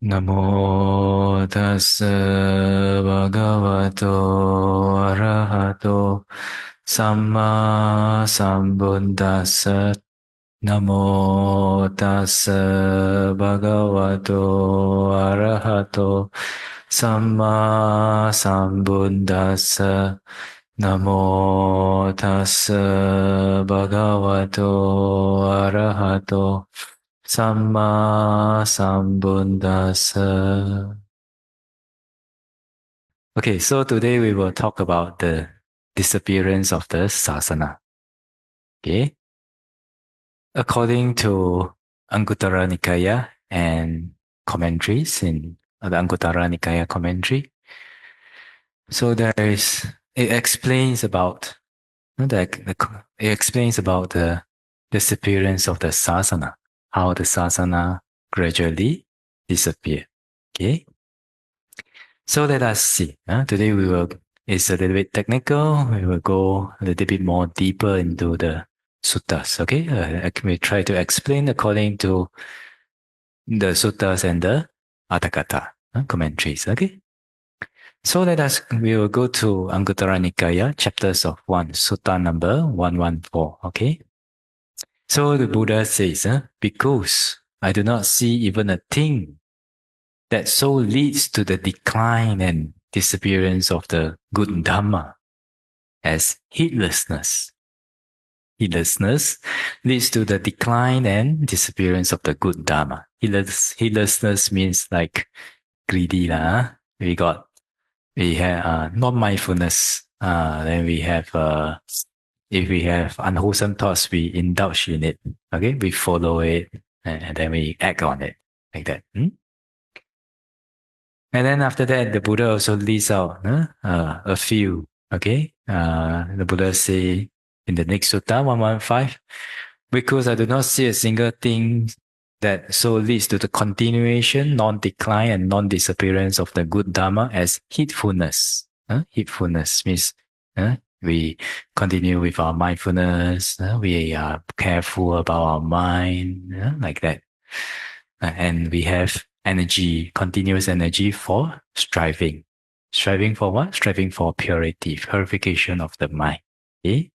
Namo tassa bhagavato arahato samma sambuddhassa. Namo tassa bhagavato arahato samma sambuddhassa. Namo tassa bhagavato arahato Samma Sambuddhassa. Okay, so today we will talk about the disappearance of the Sāsana. Okay, according to Aṅguttara Nikāya and commentaries in the Aṅguttara Nikāya commentary, so it explains about it explains about the disappearance of the Sāsana, how the Sāsana gradually disappear. Okay. So let us see. Today it's a little bit technical. We will go a little bit more deeper into the suttas. Okay, we try to explain according to the suttas and the Aṭṭhakathā commentaries. Okay, so we will go to Aṅguttara Nikāya, chapters of 1, sutta number 114. Okay, so the Buddha says, because I do not see even a thing that so leads to the decline and disappearance of the good Dhamma as heedlessness. Heedlessness leads to the decline and disappearance of the good Dhamma. Heedlessness means like greedy. We have non-mindfulness. Then we have, if we have unwholesome thoughts, we indulge in it. Okay, we follow it and then we act on it like that. And then after that, the Buddha also lists out a few. Okay, the Buddha say in the next sutta 115, because I do not see a single thing that so leads to the continuation, non-decline, and non-disappearance of the good Dhamma as heedfulness. Heedfulness means we continue with our mindfulness. We are careful about our mind, like that, and we have energy, continuous energy for striving. Striving for what? Striving for purity, purification of the mind. Okay?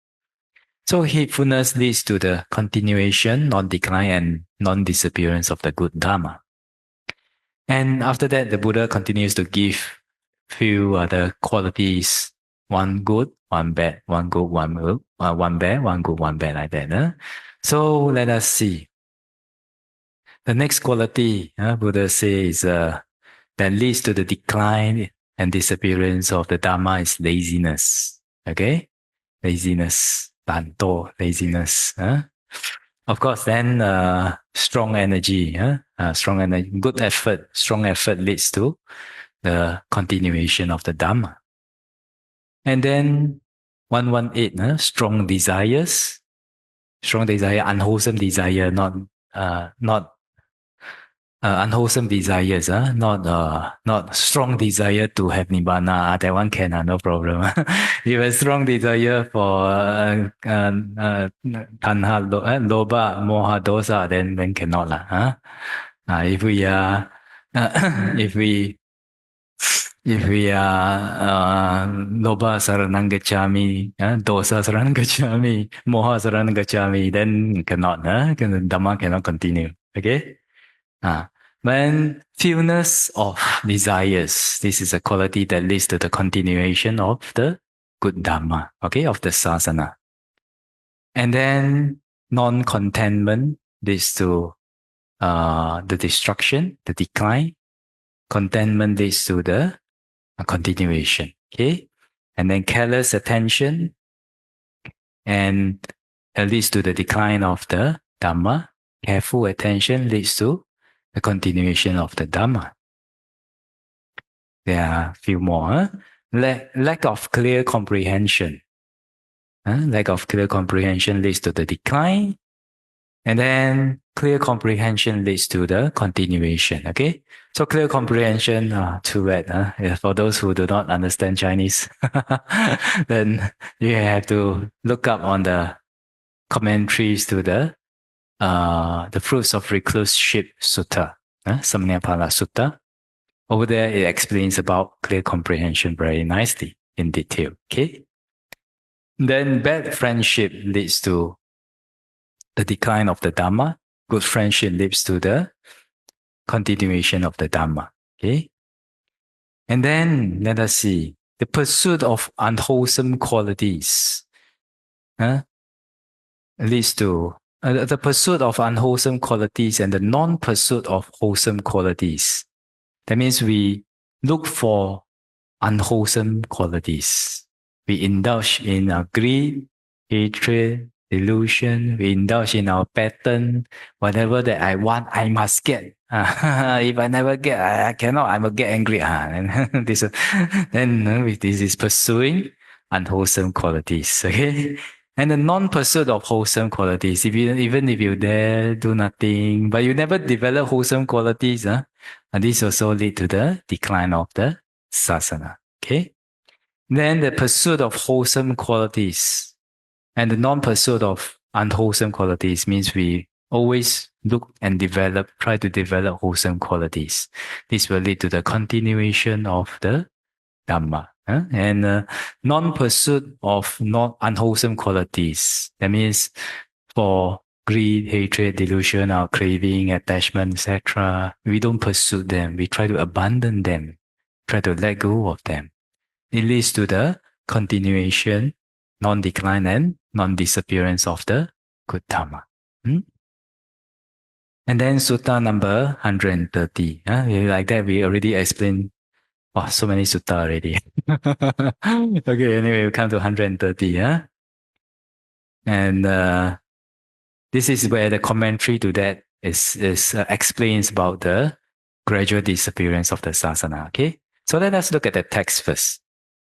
So heedfulness leads to the continuation, non-decline, and non-disappearance of the good Dhamma. And after that, the Buddha continues to give few other qualities: one good, one bad, one good, one bad, one good, one bad, like that. So let us see. The next quality Buddha says that leads to the decline and disappearance of the Dhamma is laziness. Okay? Laziness, tanto, laziness. Of course, then strong energy, strong energy, good effort, strong effort leads to the continuation of the Dhamma. And then 118, strong desires, unwholesome desire, not unwholesome desires, not strong desire to have nibbana. That one can, no problem. If a strong desire for tanha, loba, moha, dosa, then cannot lah. If we are, if we are loba saranang gacchami, dosa saranang gacchami, moha saranang gacchami, then cannot. Dhamma cannot continue. Okay. When fewness of desires, this is a quality that leads to the continuation of the good Dhamma, okay, of the Sāsana. And then non-contentment leads to the destruction, the decline. Contentment leads to the continuation, okay? And then careless attention and leads to the decline of the Dhamma. Careful attention leads to the continuation of the Dhamma. There are a few more. Lack of clear comprehension. Lack of clear comprehension leads to the decline. And then clear comprehension leads to the continuation. Okay? So clear comprehension, too bad. For those who do not understand Chinese, then you have to look up on the commentaries to the Fruits of Recluseship Sutta. Samanyapala Sutta. Over there, it explains about clear comprehension very nicely in detail. Okay. Then bad friendship leads to the decline of the Dhamma. Good friendship leads to the continuation of the Dhamma. Okay. And then let us see the pursuit of unwholesome qualities leads to the pursuit of unwholesome qualities and the non-pursuit of wholesome qualities. That means we look for unwholesome qualities. We indulge in our greed, hatred, delusion. We indulge in our pattern. Whatever that I want, I must get. If I never get, I cannot. I will get angry. And this is pursuing unwholesome qualities. Okay. And the non-pursuit of wholesome qualities, even if you dare do nothing, but you never develop wholesome qualities, and this also lead to the decline of the sāsana. Okay. Then the pursuit of wholesome qualities and the non-pursuit of unwholesome qualities means we always look and try to develop wholesome qualities. This will lead to the continuation of the Dhamma. And non-pursuit of unwholesome qualities. That means for greed, hatred, delusion, or craving, attachment, etc., we don't pursue them. We try to abandon them, try to let go of them. It leads to the continuation, non-decline, and non-disappearance of the good Dhamma. And then Sutta number 130. Like that, we already explained so many sutta already. Okay, anyway, we come to 130. And this is where the commentary to that is explains about the gradual disappearance of the sāsana. Okay, so let us look at the text first.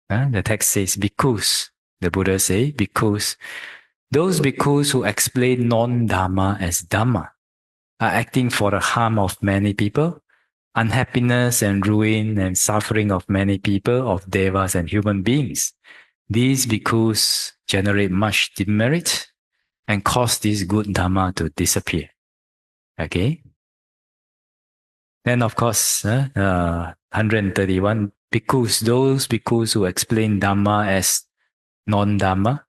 The text says, bhikkhus, the Buddha say, bhikkhus, those bhikkhus who explain non-dhamma as dhamma are acting for the harm of many people, unhappiness and ruin and suffering of many people, of devas and human beings. These bhikkhus generate much demerit and cause this good dhamma to disappear. Okay? Then, of course, 131 bhikkhus, those bhikkhus who explain dhamma as non-dhamma,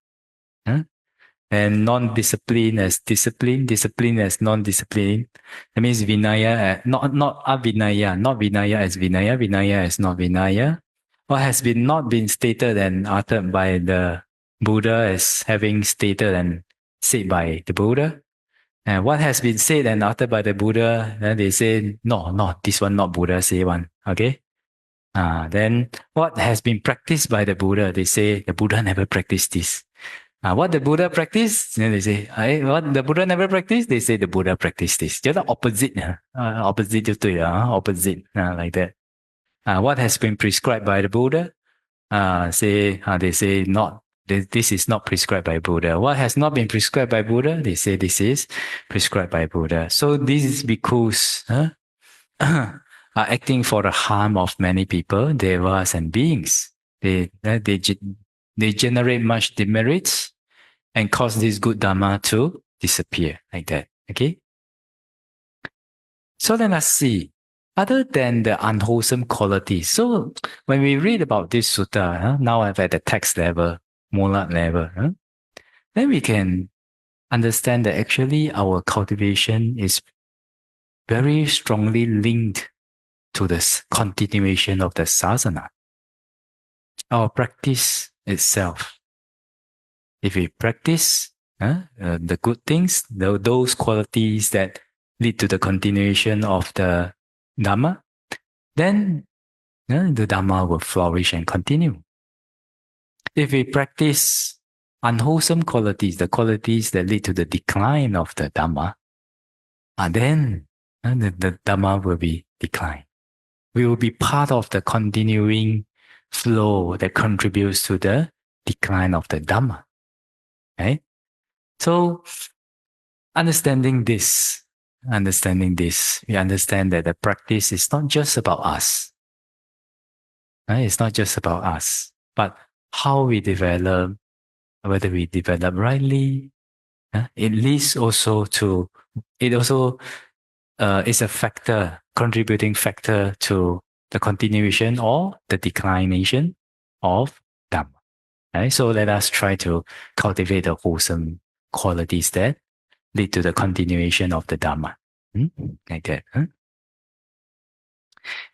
and non-discipline as discipline, discipline as non-discipline. That means vinaya, not avinaya, not vinaya as vinaya, vinaya as not vinaya. What has not been stated and uttered by the Buddha as having stated and said by the Buddha. And what has been said and uttered by the Buddha, then they say, no, this one not Buddha say one. Okay? Then what has been practiced by the Buddha, they say the Buddha never practiced this. What the Buddha practiced, then they say, what the Buddha never practiced, they say the Buddha practiced this. Just the opposite, opposite opposite, like that. What has been prescribed by the Buddha, they say not. This is not prescribed by Buddha. What has not been prescribed by Buddha, they say this is prescribed by Buddha. So this is because are acting for the harm of many people, devas and beings. They generate much demerits and cause this good dhamma to disappear, like that. Okay? So let us see, other than the unwholesome qualities. So when we read about this sutta, now I'm at the text level, molat level, then we can understand that actually our cultivation is very strongly linked to the continuation of the sāsana. Our practice itself. If we practice the good things, those qualities that lead to the continuation of the Dhamma, then the Dhamma will flourish and continue. If we practice unwholesome qualities, the qualities that lead to the decline of the Dhamma, then the Dhamma will be declined. We will be part of the continuing flow that contributes to the decline of the Dhamma. Okay? So, understanding this, we understand that the practice is not just about us. Right? It's not just about us, but how we develop, whether we develop rightly. It also is a factor, contributing factor to the continuation or the declination of Dhamma. Right? So let us try to cultivate the wholesome qualities that lead to the continuation of the Dhamma. Like that.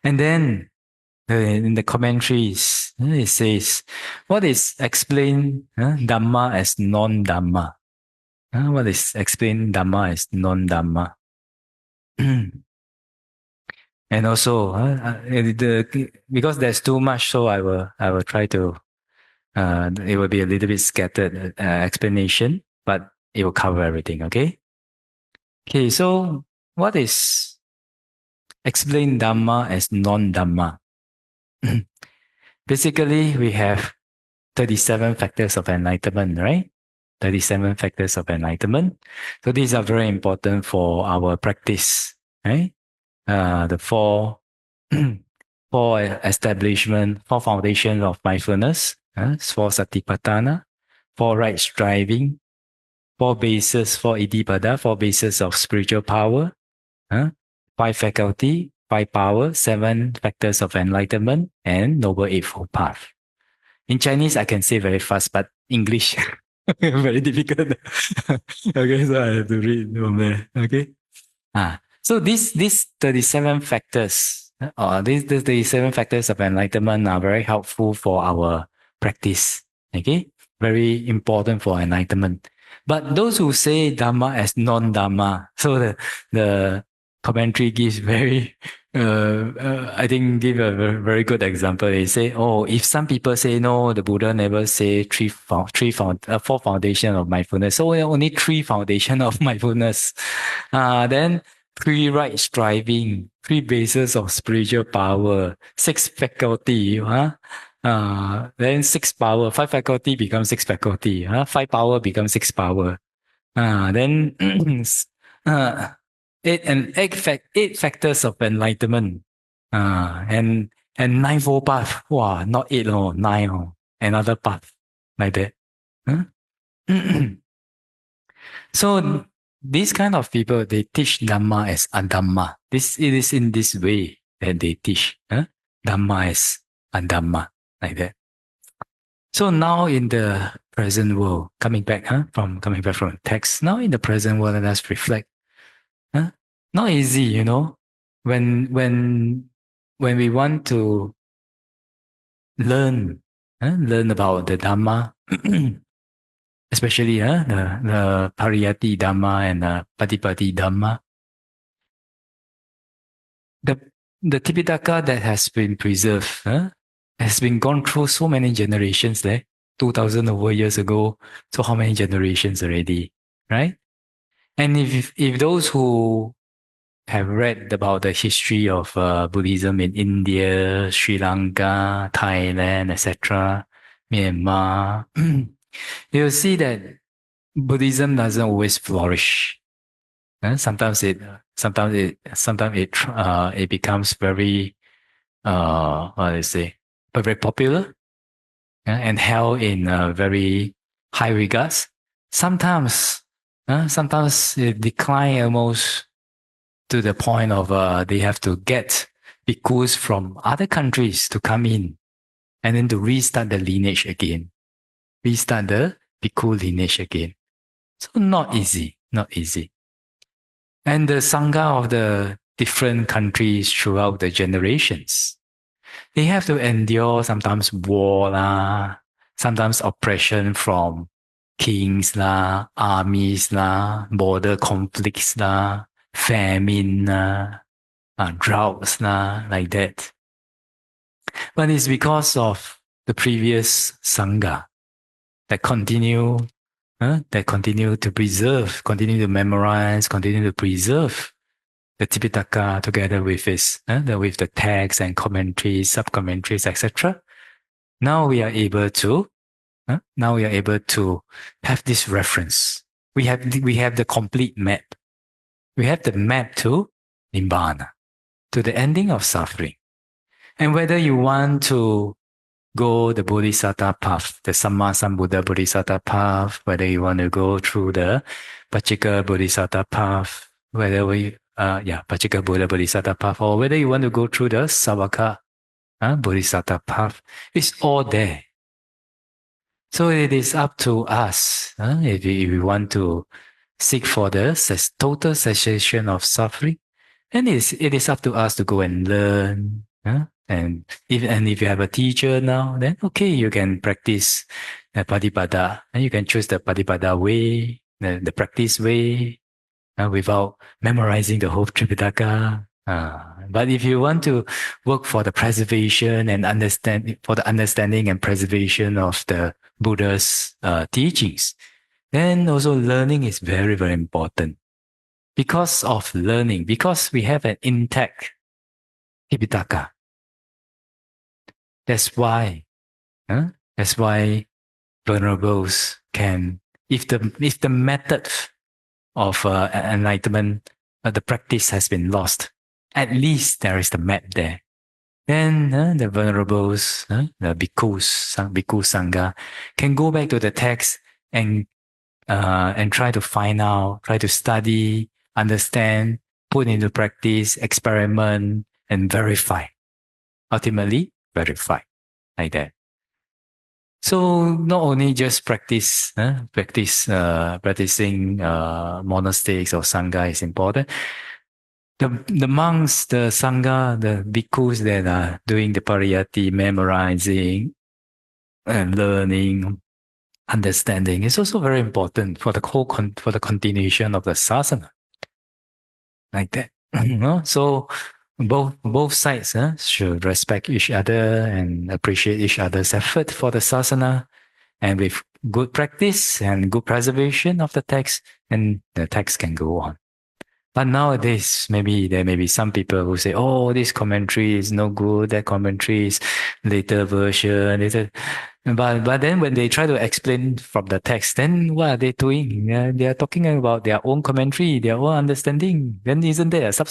And then in the commentaries, it says, what is explained Dhamma as non-Dhamma? What is explained Dhamma as non-Dhamma? And also, because there's too much, so I will try to. It will be a little bit scattered explanation, but it will cover everything. Okay. Okay. So, what is explained Dhamma as non-Dhamma? Basically, we have 37 factors of enlightenment, right? 37 factors of enlightenment. So these are very important for our practice, right? The four establishment, four foundations of mindfulness, four satipatthana, four right striving, four bases for iddhipada, four bases of spiritual power, five faculty, five power, seven factors of enlightenment, and noble eightfold path. In Chinese, I can say very fast, but English very difficult. Okay, so I have to read from there. Okay. So these 37 factors, these 37 factors of enlightenment are very helpful for our practice. Okay, very important for enlightenment. But those who say Dhamma as non-Dhamma, so the commentary gives very, I think, give a very good example. They say, oh, if some people say no, the Buddha never say four foundation of mindfulness. So only three foundation of mindfulness. Then three right striving, three bases of spiritual power, six faculty, then six power, five faculty becomes six faculty, five power becomes six power. Then eight factors of enlightenment. And ninefold path. Wow, not eight, nine, another path like that. So these kind of people, they teach Dhamma as Adhamma. It is in this way that they teach Dhamma as Adhamma, like that. So now in the present world, coming back from the text, now in the present world, let us reflect. Not easy, when we want to learn about the Dhamma, especially the Pariyatti Dhamma and the Patipatti Dhamma. The Tipitaka that has been preserved has been gone through so many generations there, 2,000 over years ago. So how many generations already, right? And if those who have read about the history of Buddhism in India, Sri Lanka, Thailand, etc., Myanmar, you'll see that Buddhism doesn't always flourish. Sometimes it becomes very very popular and held in very high regards. Sometimes it decline almost to the point of they have to get bhikkhus from other countries to come in and then to restart the lineage again. Restart the bhikkhu lineage again. So not easy. And the Sangha of the different countries throughout the generations, they have to endure sometimes war, sometimes oppression from kings, armies, border conflicts, famine, droughts, like that. But it's because of the previous Sangha that continue to preserve, continue to memorize, continue to preserve the Tipitaka together with with the texts and commentaries, sub-commentaries, etc. Now we are able to have this reference. We have the complete map. We have the map to Nibbana, to the ending of suffering. And whether you want to go the Bodhisattva path, the Sammasambuddha Bodhisattva path, whether you want to go through the Pacceka Bodhisattva path, whether Pachika Buddha Bodhisattva path, or whether you want to go through the Savaka Bodhisattva path, it's all there. So it is up to us if we want to seek for the total cessation of suffering, and it is up to us to go and learn. And if you have a teacher now, then okay, you can practice Patipada, and you can choose the Patipada way, the practice way, without memorizing the whole Tripitaka. But if you want to work for the preservation and understanding and preservation of the Buddha's teachings, then also learning is very, very important. Because of learning, because we have an intact Tripitaka. That's why venerables can, if the method of enlightenment, the practice has been lost, at least there is the map there. Then the venerables, the bhikkhus, bhikkhu sangha, can go back to the text and try to find out, try to study, understand, put into practice, experiment, and verify. Ultimately, verify like that. So not only just practicing monastics or sangha is important. The monks, the sangha, the bhikkhus that are doing the pariyatti, memorizing and learning, understanding is also very important for the for the continuation of the sāsana. Like that. So both sides should respect each other and appreciate each other's effort for the sāsana. And with good practice and good preservation of the text, then the text can go on. But nowadays, maybe there may be some people who say, oh, this commentary is no good, that commentary is later version. But then when they try to explain from the text, then what are they doing? They are talking about their own commentary, their own understanding. Then isn't there a sub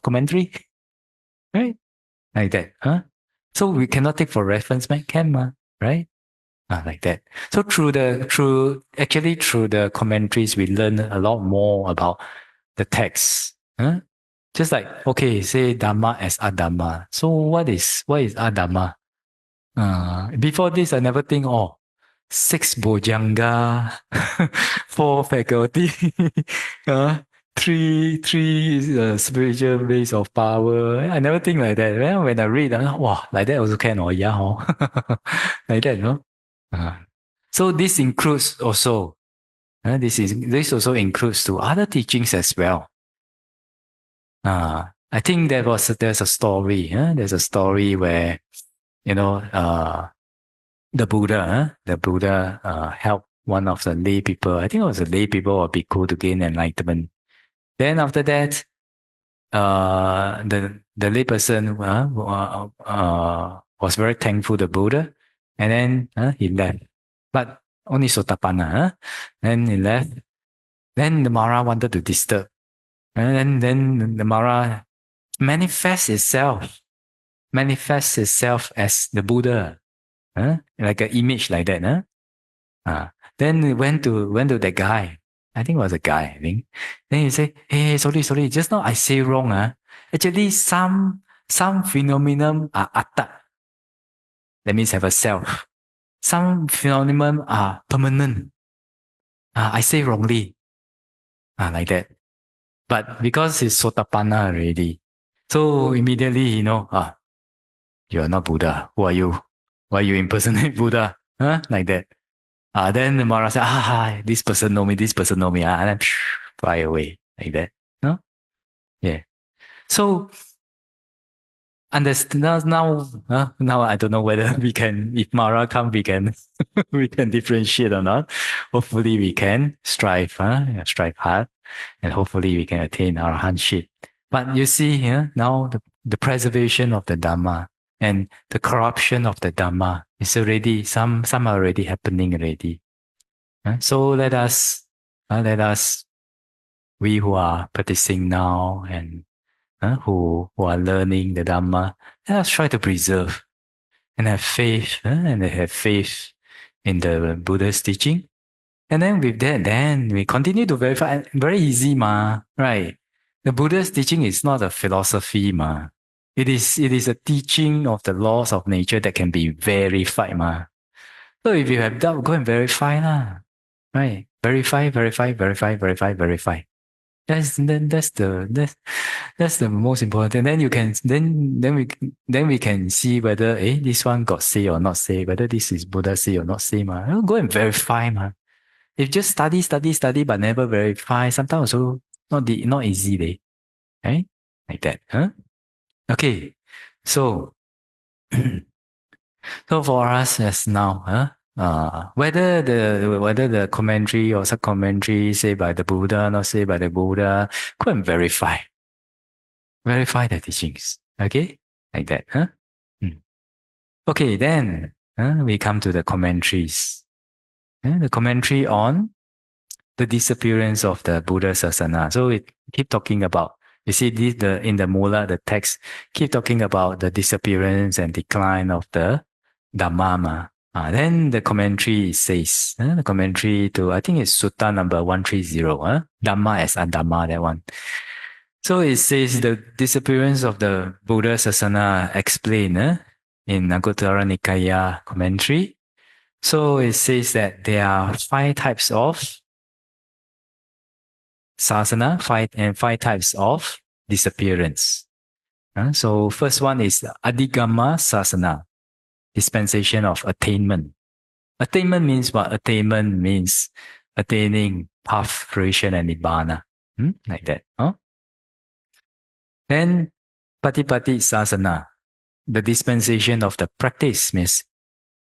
commentary? Right? Like that. So we cannot take for reference, right? Like that. So through the commentaries, we learn a lot more about the text. Just like, okay, say Dhamma as Adhamma. So what is Adhamma? Before this, I never think, 6 bojjhanga, 4 faculty, three spiritual base of power. I never think like that. When I read, wow, like that also can, like that, no? So this includes also, this also includes to other teachings as well. I think there's a story. There's a story where, the Buddha helped one of the lay people. I think it was a lay people or bhikkhu to gain enlightenment. Then after that, the lay person was very thankful to Buddha, and then he left. But only Sotapanna. Then he left. Then the Mara wanted to disturb. And then the Mara manifests itself as the Buddha, like an image like that. Then he went to the guy. I think it was a guy. Then he said, "Hey, sorry, just now I say wrong. Actually, some phenomenon are atta. That means have a self. Some phenomenon are permanent. I say wrongly. Like that. But because it's Sotapanna already, so immediately, you're not Buddha. Who are you? Why you impersonate Buddha? Like that. Then the Mara said, this person know me, and then fly away. Like that. No? Yeah. So understand now I don't know whether we can, if Mara come, we can we can differentiate or not. Hopefully we can strive hard, and hopefully we can attain our arahantship. But you see here now the preservation of the Dhamma and the corruption of the Dhamma is already some are already happening already. So let us we who are practicing now and who are learning the Dhamma, let us try to preserve and have faith in the Buddha's teaching. And then with that, then we continue to verify. Very easy, right? The Buddha's teaching is not a philosophy, ma. It is a teaching of the laws of nature that can be verified, ma. So if you have doubt, go and verify lah. Right? Verify, verify, verify, verify, verify. That's the most important. Then you can then we can see whether this one got say or not say, whether this is Buddha say or not say, ma. Go and verify, ma. If just study, but never verify, sometimes also not easy, right? Like that, huh? Okay, so so for us as now, whether the commentary or sub-commentary say by the Buddha, not say by the Buddha, go and verify the teachings. Okay, like that, huh? Okay, then we come to the commentaries. The commentary on the disappearance of the Buddha Sasana. So it keep talking about, you see this in the Mula, the text keep talking about the disappearance and decline of the Dhammama. Then the commentary says, the commentary to, I think it's Sutta number 130, Dhamma as Adhamma, that one. So it says the disappearance of the Buddha Sasana explained in Aṅguttara Nikāya commentary. So it says that there are 5 types of sāsana, 5 types of disappearance. So first one is Adhigama Sāsana, dispensation of attainment. Attainment means what? Attainment means attaining path, fruition, and nibbana. Like that. Then Patipatti Sāsana, the dispensation of the practice, means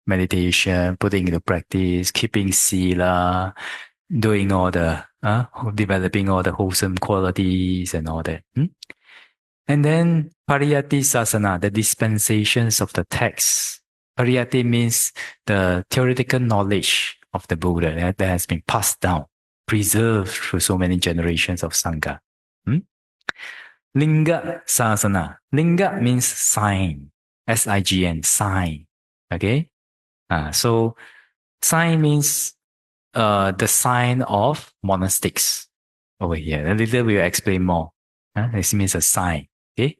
meditation, putting into practice, keeping sila, doing all the, developing all the wholesome qualities and all that. And then Pariyatti Sāsana, the dispensations of the text. Pariyatti means the theoretical knowledge of the Buddha that has been passed down, preserved through so many generations of Sangha. Linga Sāsana. Linga means sign. S-I-G-N, sign. Okay? So sign means the sign of monastics over here. A little we'll explain more. This means a sign. Okay?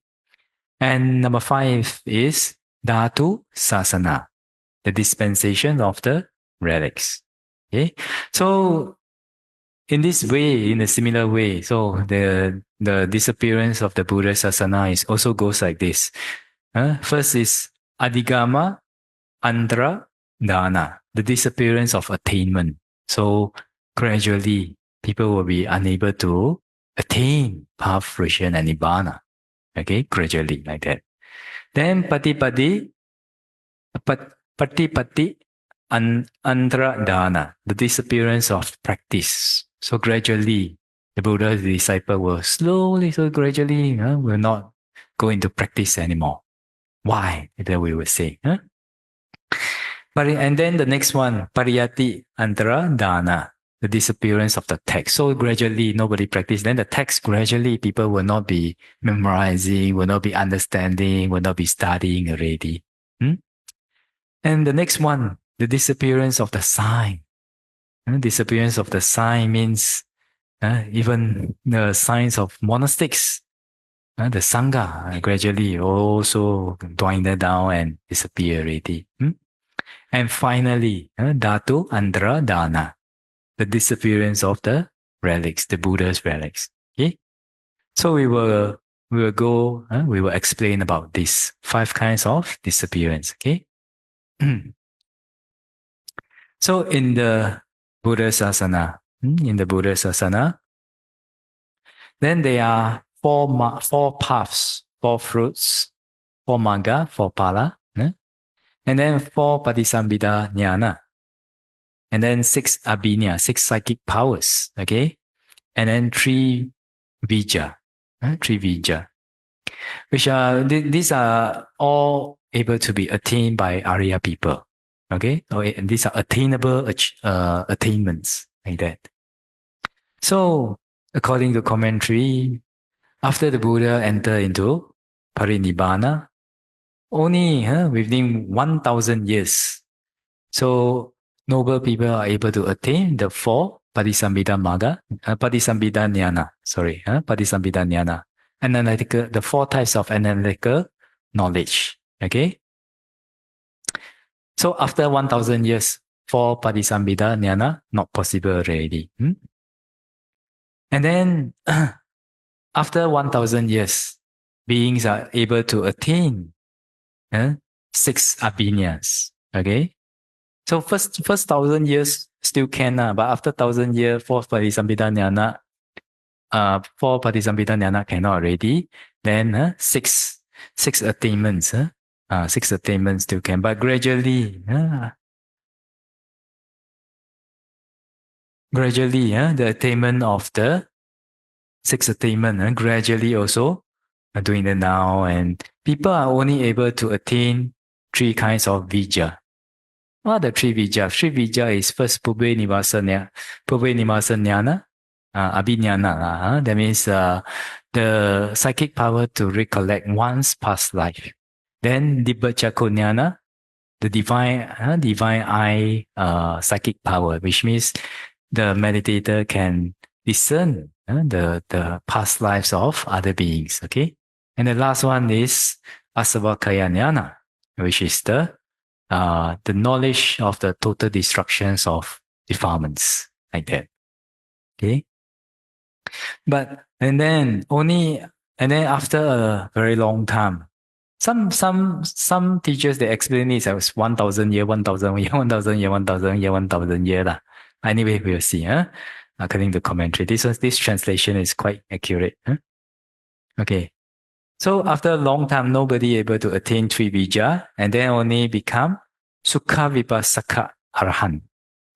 And number 5 is Dhatu Sāsana, the dispensation of the relics. Okay? So in this way, in a similar way, so the disappearance of the Buddha Sasana also goes like this. First is Adhigama Andra Dana, the disappearance of attainment. So gradually, people will be unable to attain path, fruition, and nibbana. Okay, gradually like that. Then Patipatti Andra Dana, the disappearance of practice. So gradually, the Buddha's disciple will gradually will not go into practice anymore. Why? That we will say. And then the next one, Pariyatti Antara Dana, the disappearance of the text. So gradually, nobody practice. Then the text gradually, people will not be memorizing, will not be understanding, will not be studying already. And the next one, the disappearance of the sign. Disappearance of the sign means even the signs of monastics. The Sangha gradually also dwindle down and disappear already. And finally, Dhatu Andra Dana, the disappearance of the relics, the Buddha's relics. Okay? So we will explain about these 5 kinds of disappearance. Okay? So in the Buddha Sasana, then there are 4 paths, 4 fruits, 4 magga, 4 phala, and then 4 patisambhida jnana, and then 6 abhinya, 6 psychic powers, okay, and then 3 vijja, which are these are all able to be attained by Arya people, okay, and these are attainable attainments like that. So according to commentary, after the Buddha entered into parinibbana, only within 1,000 years, so noble people are able to attain the 4 Padisambhida Magga, Padisambhida Jnana, Padisambhida Jnana. Analytical, the four types of analytical knowledge. Okay. So after 1,000 years, for Padisambhida Jnana, not possible already. And then after 1,000 years, beings are able to attain 6 abhinyas. Okay. So first 1,000 years still can, but after 1,000 years, for Padisambhida Jnana, cannot already. Then 6 attainments, 6 attainments still can, but gradually, the attainment of the 6 attainment gradually also are doing it now, and people are only able to attain 3 kinds of vijja. What are the 3 vijja? 3 vijja is first Pubbē Nivāsa Jnana, Abhinyana. That means the psychic power to recollect one's past life. Then Dibbacakku Jnana, the divine eye psychic power, which means the meditator can discern the past lives of other beings. Okay, and the last one is Asavakaya Jnana, which is the knowledge of the total destructions of defilements, like that. Okay, and then after a very long time, some teachers, they explain it as 1,000 year, 1,000 year, 1,000 year, 1,000 year, 1,000 year lah. Anyway, we'll see. According to commentary, this translation is quite accurate. Okay. So after a long time, nobody able to attain 3 vijja, and then only become Sukha Vipassaka Arahant.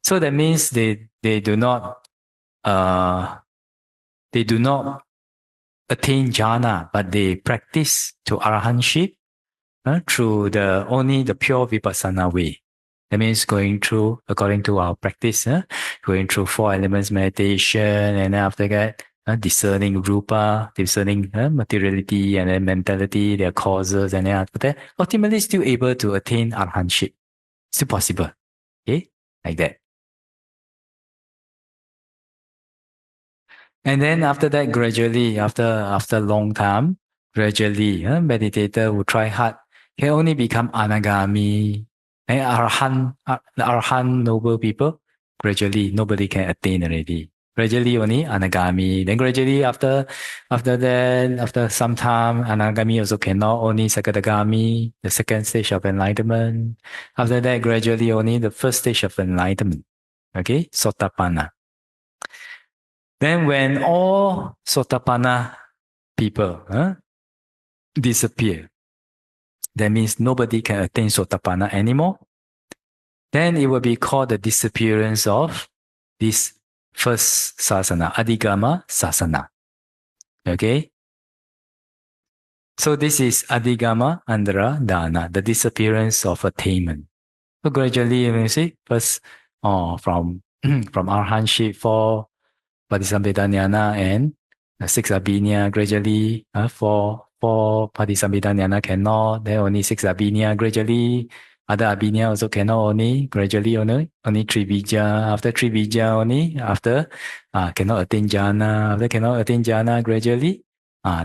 So that means they do not attain jhana, but they practice to arahantship through only the pure vipassana way. That means going through, according to our practice, going through 4 elements meditation, and then after that, discerning rupa, discerning materiality, and then mentality, their causes, and then after that, ultimately still able to attain arahantship. Still possible. Okay, like that. And then after that, gradually, after a long time, gradually, meditator who try hard can only become anagami. And arahant noble people, gradually nobody can attain already. Gradually only anagami. Then gradually after some time, anagami also cannot, only sakadagami, the second stage of enlightenment. After that, gradually only the first stage of enlightenment. Okay, Sotapanna. Then when all Sotapanna people disappear, that means nobody can attain Sotapanna anymore. Then it will be called the disappearance of this first sāsana, Adhigama Sāsana. Okay? So this is Adhigama Andara Dana, the disappearance of attainment. So gradually, you see, first from arahantship for Padisambhida Jnana and 6 abhinya, gradually for Padisambhida Jnana cannot, then only 6 abhinya, gradually other abhinya also cannot, only gradually only 3 vijja, after 3 vijja only, after cannot attain jhana, after cannot attain jhana, gradually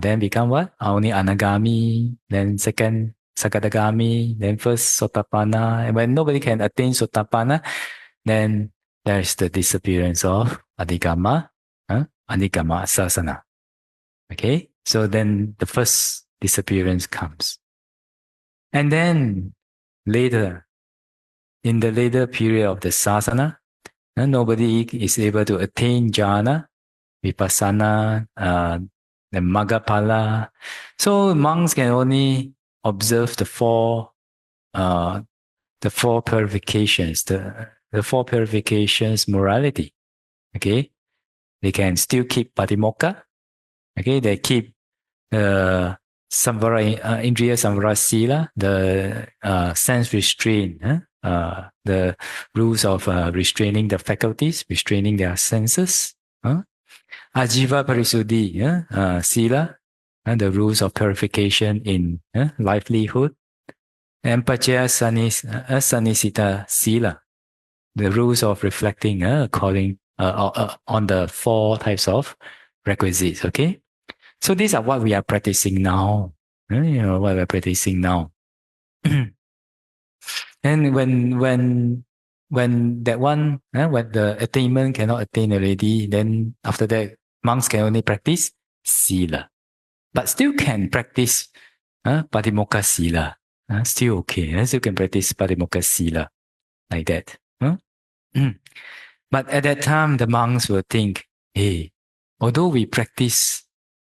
then become what? Only anagami, then second sakadagami, then first sotapanna. And when nobody can attain sotapanna, then there's the disappearance of Adhigama Sāsana. Okay, so then the first disappearance comes. And then later, in the later period of the Sāsana, nobody is able to attain jhana, vipassana, the Maggaphala. So monks can only observe the 4 purifications, the 4 purifications morality. Okay, they can still keep patimokkha. Okay, they keep the Indriya Samvara Sila, the sense restraint, the rules of restraining the faculties, restraining their senses. Ajiva Parisuddhi Sila, the rules of purification in livelihood. And Pacaya Sanisita Sila, the rules of reflecting according on the 4 types of requisites. Okay, so these are what we are practicing now. What we're practicing now. And when that one, when the attainment cannot attain already, then after that, monks can only practice sila, but still can practice Patimokkha sila. Still okay. Still can practice Patimokkha sila like that. But at that time, the monks will think, hey, although we practice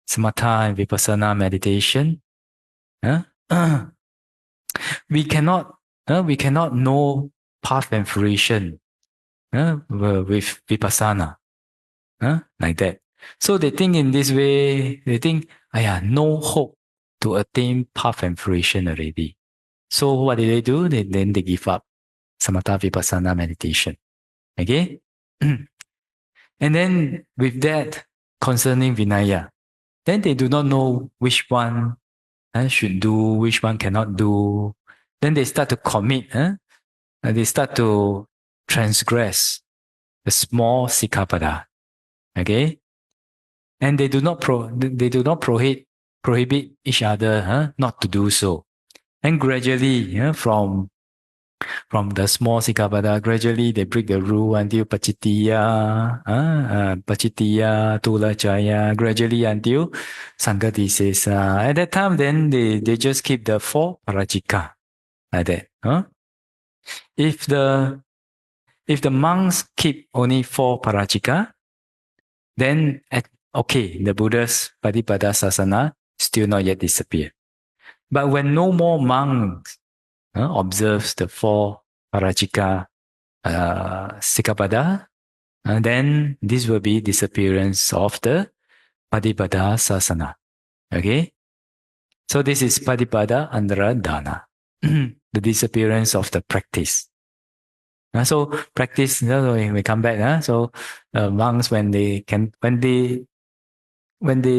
samatha and vipassana meditation, we cannot know path and fruition with vipassana, like that. So they think in this way, they think, no hope to attain path and fruition already. So what do? Then they give up samatha vipassana meditation. Okay? And then with that, concerning Vinaya, then they do not know which one should do, which one cannot do. Then they start to commit, they start to transgress the small sikkhapada. Okay? And they do not prohibit each other not to do so. And gradually, from the small sikkhapada, gradually they break the rule until pacittiya, tulacaya, gradually until sanghadisesa. At that time, then they just keep the 4 parajika like that. If the monks keep only 4 parajika, then the Buddha's Patipada Sāsana still not yet disappear. But when no more monks observes the 4 parajika sikkhapada, then this will be disappearance of the Patipada Sāsana. Okay? So this is Patipada Andara Dana, the disappearance of the practice. So practice, when we come back, so monks, when they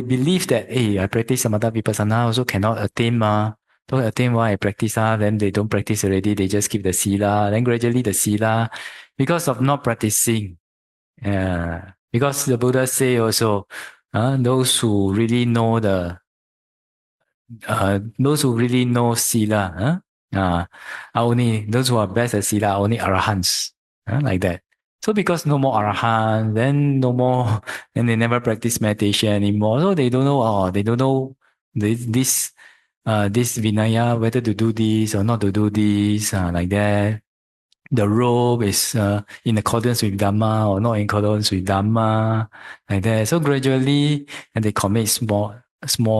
believe that, hey, I practice samatha vipassana, also cannot attain don't attain why I practice, then they don't practice already, they just keep the sila, then gradually the sila, because of not practicing, because the Buddha say also, those who really know sila, are only those who are best at sila are only arahants, like that. So because no more arahant, then no more, and they never practice meditation anymore. So they don't know. They don't know this vinaya, whether to do this or not to do this, like that. The robe is in accordance with Dhamma or not in accordance with Dhamma, like that. So gradually, and they commit small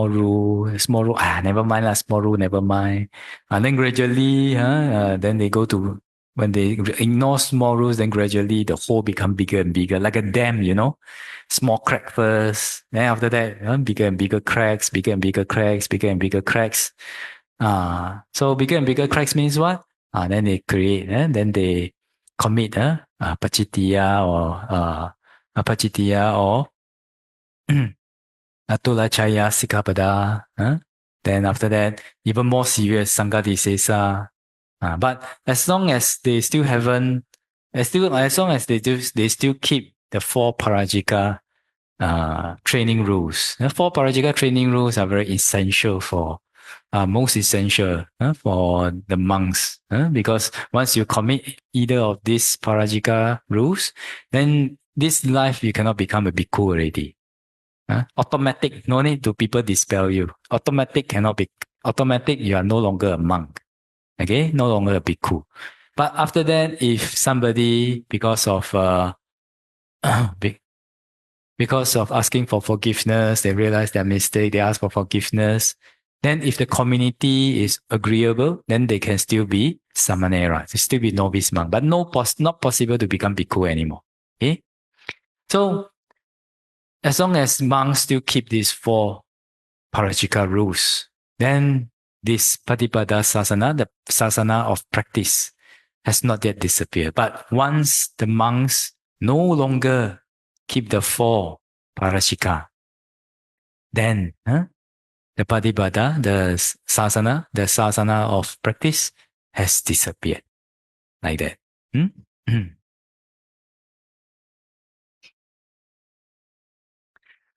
rule, never mind, small rule, never mind. And then gradually, then they go to, when they ignore small rules, then gradually the hole become bigger and bigger, like a dam, small crack first. Then after that, bigger and bigger cracks, bigger and bigger cracks, bigger and bigger cracks. So bigger and bigger cracks means what? Then they create, then they commit pacittiya or tulacaya sikkhapada. Then after that, even more serious, sanghadisesa. But as long as they still haven't, as long as they still keep the 4 parajika training rules. The 4 parajika training rules are very essential most essential for the monks, because once you commit either of these parajika rules, then this life you cannot become a bhikkhu already. Automatic, no need to people dispel you. Automatic, you are no longer a monk. Okay, no longer a bhikkhu. But after that, if somebody, because of asking for forgiveness, they realize their mistake, they ask for forgiveness. Then if the community is agreeable, then they can still be samanera, they still be novice monk, but not possible to become bhikkhu anymore. Okay? So as long as monks still keep these 4 parajika rules, then this Patipada Sāsana, the Sāsana of practice, has not yet disappeared. But once the monks no longer keep the 4 parajika, then the Patipada, the Sāsana of practice has disappeared. Like that.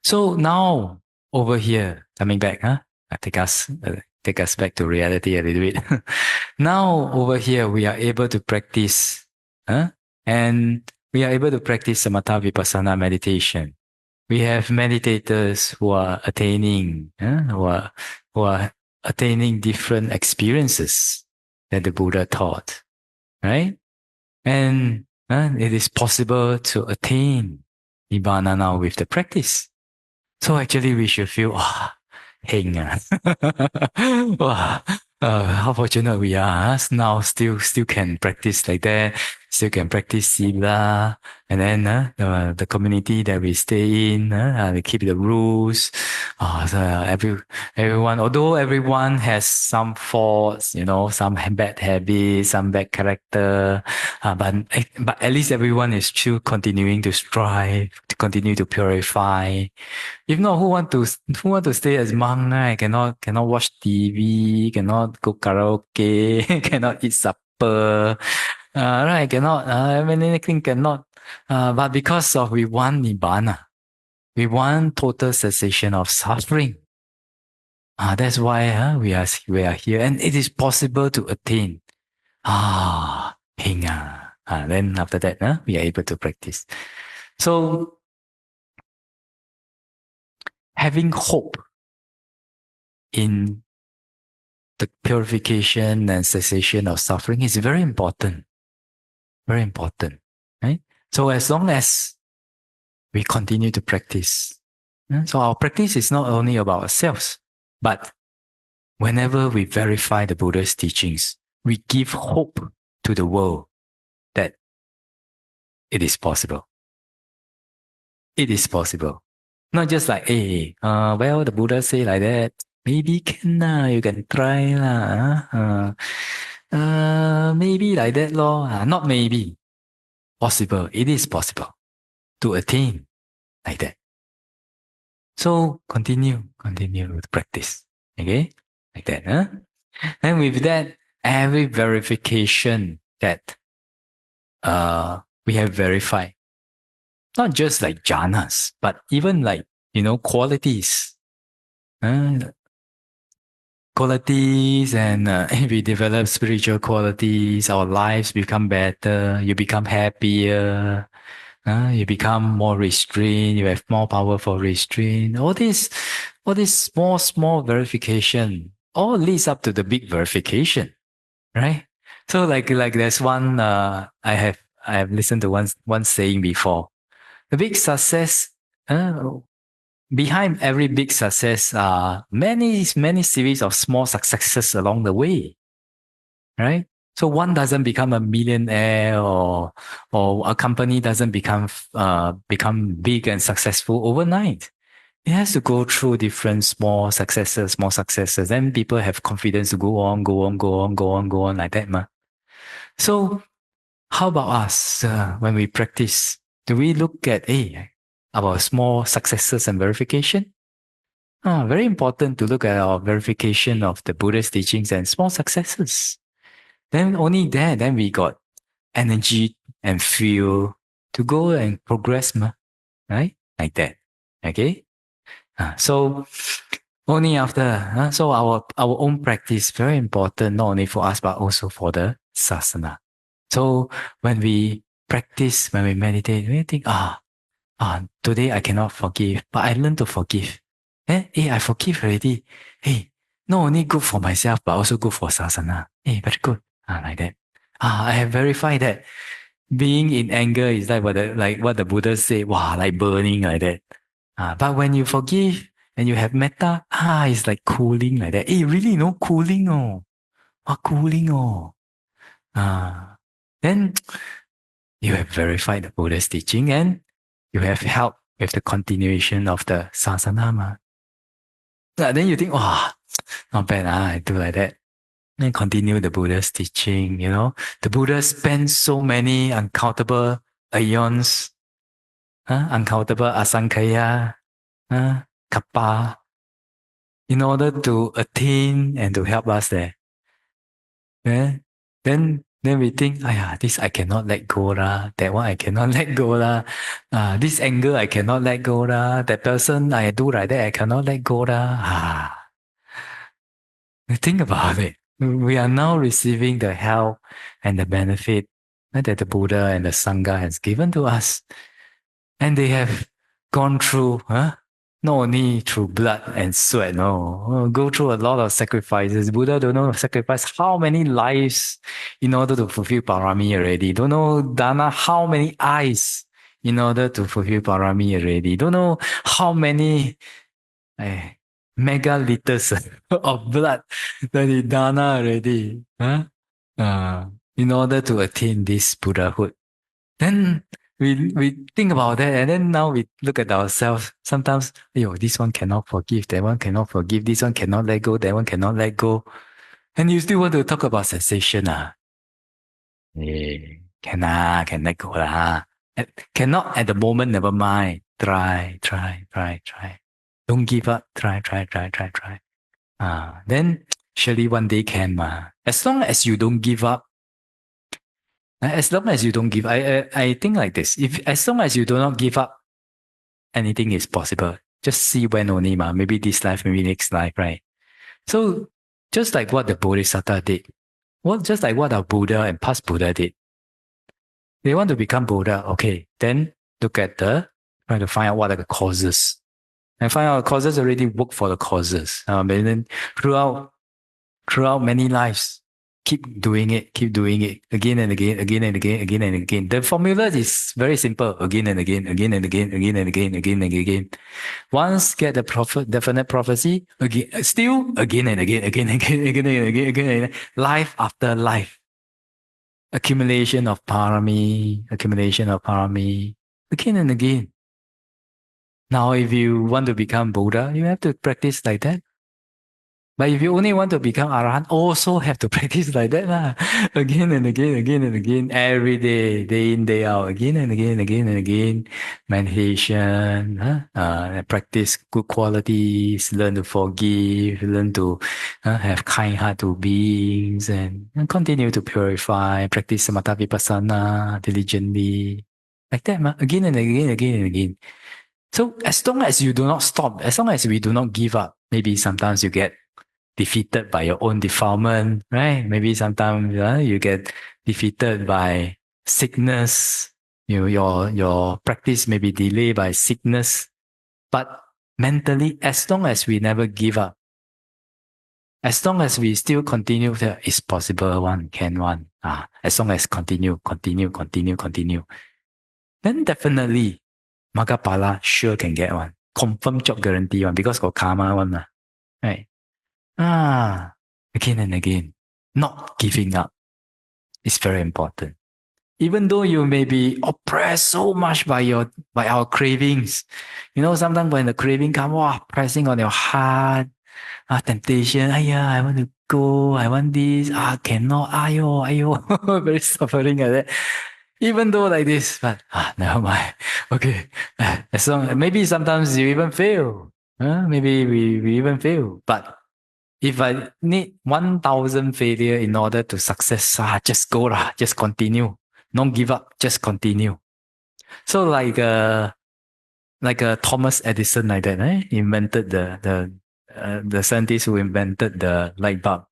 So now over here, coming back, take us back to reality a little bit. Now over here, we are able to practice, and we are able to practice samatha vipassana meditation. We have meditators who are attaining, who are attaining different experiences that the Buddha taught, right? And it is possible to attain nibbana now with the practice. So actually, we should feel, heng, wow, how fortunate we are. Now still can practice like that. Still can practice sila, and then the community that we stay in, we keep the rules. So everyone, although everyone has some faults, some bad habits, some bad character, but at least everyone is still continuing to strive, to continue to purify. If not, who want to stay as monk, right? Cannot watch TV, cannot go karaoke, cannot eat supper, right? Cannot, anything cannot. But because of we want nibbana, we want total cessation of suffering. That's why we are here, and it is possible to attain. Hinga. Then after that, we are able to practice. So having hope in the purification and cessation of suffering is very important. Very important, right? So as long as we continue to practice, so our practice is not only about ourselves, but whenever we verify the Buddha's teachings, we give hope to the world that it is possible. It is possible. Not just like, hey, well, the Buddha say like that. Maybe can you can try maybe like that lor. Not maybe. Possible. It is possible to attain like that. So continue to practice. Okay? Like that. And with that, every verification that we have verified, not just like jhanas, but even like, qualities. Qualities, and if we develop spiritual qualities, our lives become better, you become happier, you become more restrained, you have more power for restraint. All this small verification all leads up to the big verification, right? So like there's one I have listened to one saying before. The big success, behind every big success are many series of small successes along the way, right? So one doesn't become a millionaire, or a company doesn't become big and successful overnight. It has to go through different small successes. Then people have confidence to go on like that, ma. So how about us when we practice? Do we look at our small successes and verification? Very important to look at our verification of the Buddha's teachings and small successes. Then only then we got energy and fuel to go and progress, right? Like that. Okay? So only after, so our own practice, very important, not only for us, but also for the sāsana. So when we practice, when we meditate, we think, today I cannot forgive, but I learn to forgive. I forgive already. Hey, not only good for myself, but also good for sāsana. Hey, very good. Like that. I have verified that being in anger is like what the Buddha said. Wow, like burning like that. But when you forgive and you have metta, it's like cooling like that. Hey, really, no cooling, oh. Cooling, oh. Then you have verified the Buddha's teaching, and you have helped with the continuation of the sāsana. Then you think, not bad, I do like that. Then continue the Buddha's teaching, The Buddha spent so many uncountable aeons, uncountable asankhaya, kappa, in order to attain and to help us there. Then Then we think, this I cannot let go lah. That one I cannot let go lah. This anger I cannot let go lah. That person I do like that I cannot let go lah. Think about it. We are now receiving the help and the benefit that the Buddha and the Sangha has given to us. And they have gone through, not only through blood and sweat, no, go through a lot of sacrifices. Buddha don't know sacrifice how many lives in order to fulfill parami already. Don't know dana how many eyes in order to fulfill parami already. Don't know how many megaliters of blood that he dana already, in order to attain this Buddhahood. Then we think about that, and then now we look at ourselves. Sometimes, this one cannot forgive, that one cannot forgive, this one cannot let go, that one cannot let go. And you still want to talk about cessation, can let go lah. Cannot at the moment, never mind. Try. Don't give up. Try. Then surely one day can. As long as you don't give up, as long as you don't give, I think like this. As long as you do not give up, anything is possible. Just see when only, maybe this life, maybe next life, right? So just like what the Bodhisattva did, just like what our Buddha and past Buddha did. They want to become Buddha, okay, then look at try to find out what are the causes. And find out the causes, already work for the causes. And then throughout many lives, keep doing it again and again. The formula is very simple. Again and again. Once get the definite prophecy, still again and again. Life after life. Accumulation of parami, again and again. Now, if you want to become Buddha, you have to practice like that. But if you only want to become Arahant, also have to practice like that. Again and again, every day, day in, day out, again and again. Meditation, practice good qualities, learn to forgive, learn to have kind heart to beings, and continue to purify, practice samatha vipassana diligently. Like that, again and again. So as long as you do not stop, as long as we do not give up, maybe sometimes you get defeated by your own defilement, right? Maybe sometimes you get defeated by sickness. Your practice may be delayed by sickness. But mentally, as long as we never give up, as long as we still continue, it's possible, one can one. As long as continue, then definitely Magapala sure can get one. Confirm job guarantee one because got karma one. Right? Again and again. Not giving up is very important. Even though you may be oppressed so much by our cravings. Sometimes when the craving comes, pressing on your heart, temptation, I want to go, I want this, cannot, ayo, very suffering like that. Even though like this, but never mind. Okay, as long maybe sometimes you even fail. Maybe we even fail. But if I need 1,000 failure in order to success, just go lah, just continue. Don't give up, just continue. So like Thomas Edison like that, invented the scientist who invented the light bulb.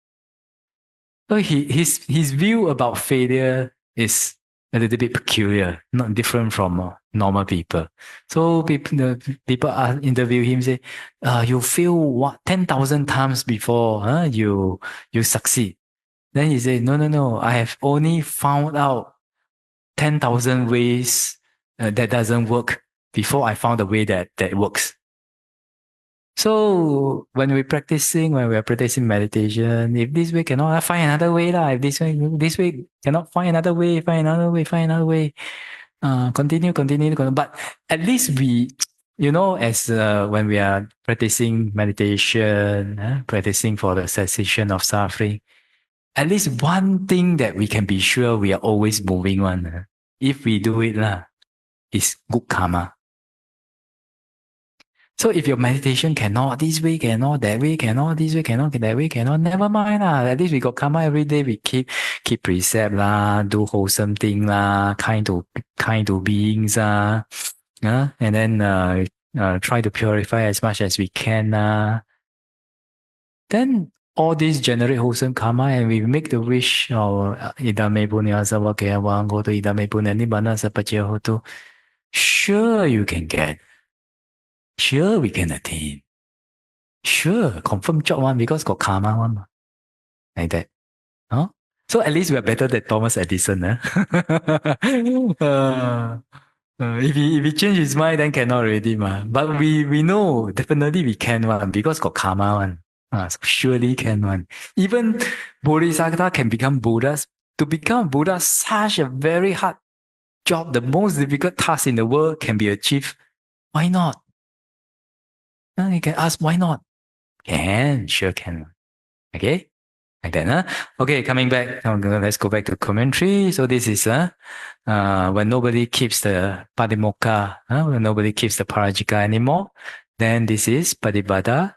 So his view about failure is a little bit peculiar, not different from normal people. So people interview him, say, you fail 10,000 times before you succeed. Then he say, no, I have only found out 10,000 ways that doesn't work before I found a way that works. So when we are practicing meditation, if this way cannot, find another way lah. If this way cannot, find another way. Continue. But at least we, as when we are practicing meditation, practicing for the cessation of suffering, at least one thing that we can be sure we are always moving on. If we do it is good karma. So if your meditation cannot, this way cannot, that way cannot, this way cannot, that way cannot, never mind lah. At least we got karma every day. We keep precept lah, do wholesome thing lah, kind to beings and then try to purify as much as we can Then all these generate wholesome karma, and we make the wish of idame punya savakaya wangoto idame punya nibbana sapacaya hoto. Sure, you can get. Sure, we can attain. Sure, confirm job one because got karma one. Like that. Huh? So at least we are better than Thomas Edison. If he change his mind, then cannot already. But we know definitely we can one because got karma one. So surely can one. Even Bodhisattva can become Buddhas. To become Buddha, such a very hard job, the most difficult task in the world can be achieved. Why not? You can ask, why not? Can, sure can. Okay? Like that, Okay, coming back. Let's go back to commentary. So this is when nobody keeps the Padimokkha, when nobody keeps the Parajika anymore, then this is Padipada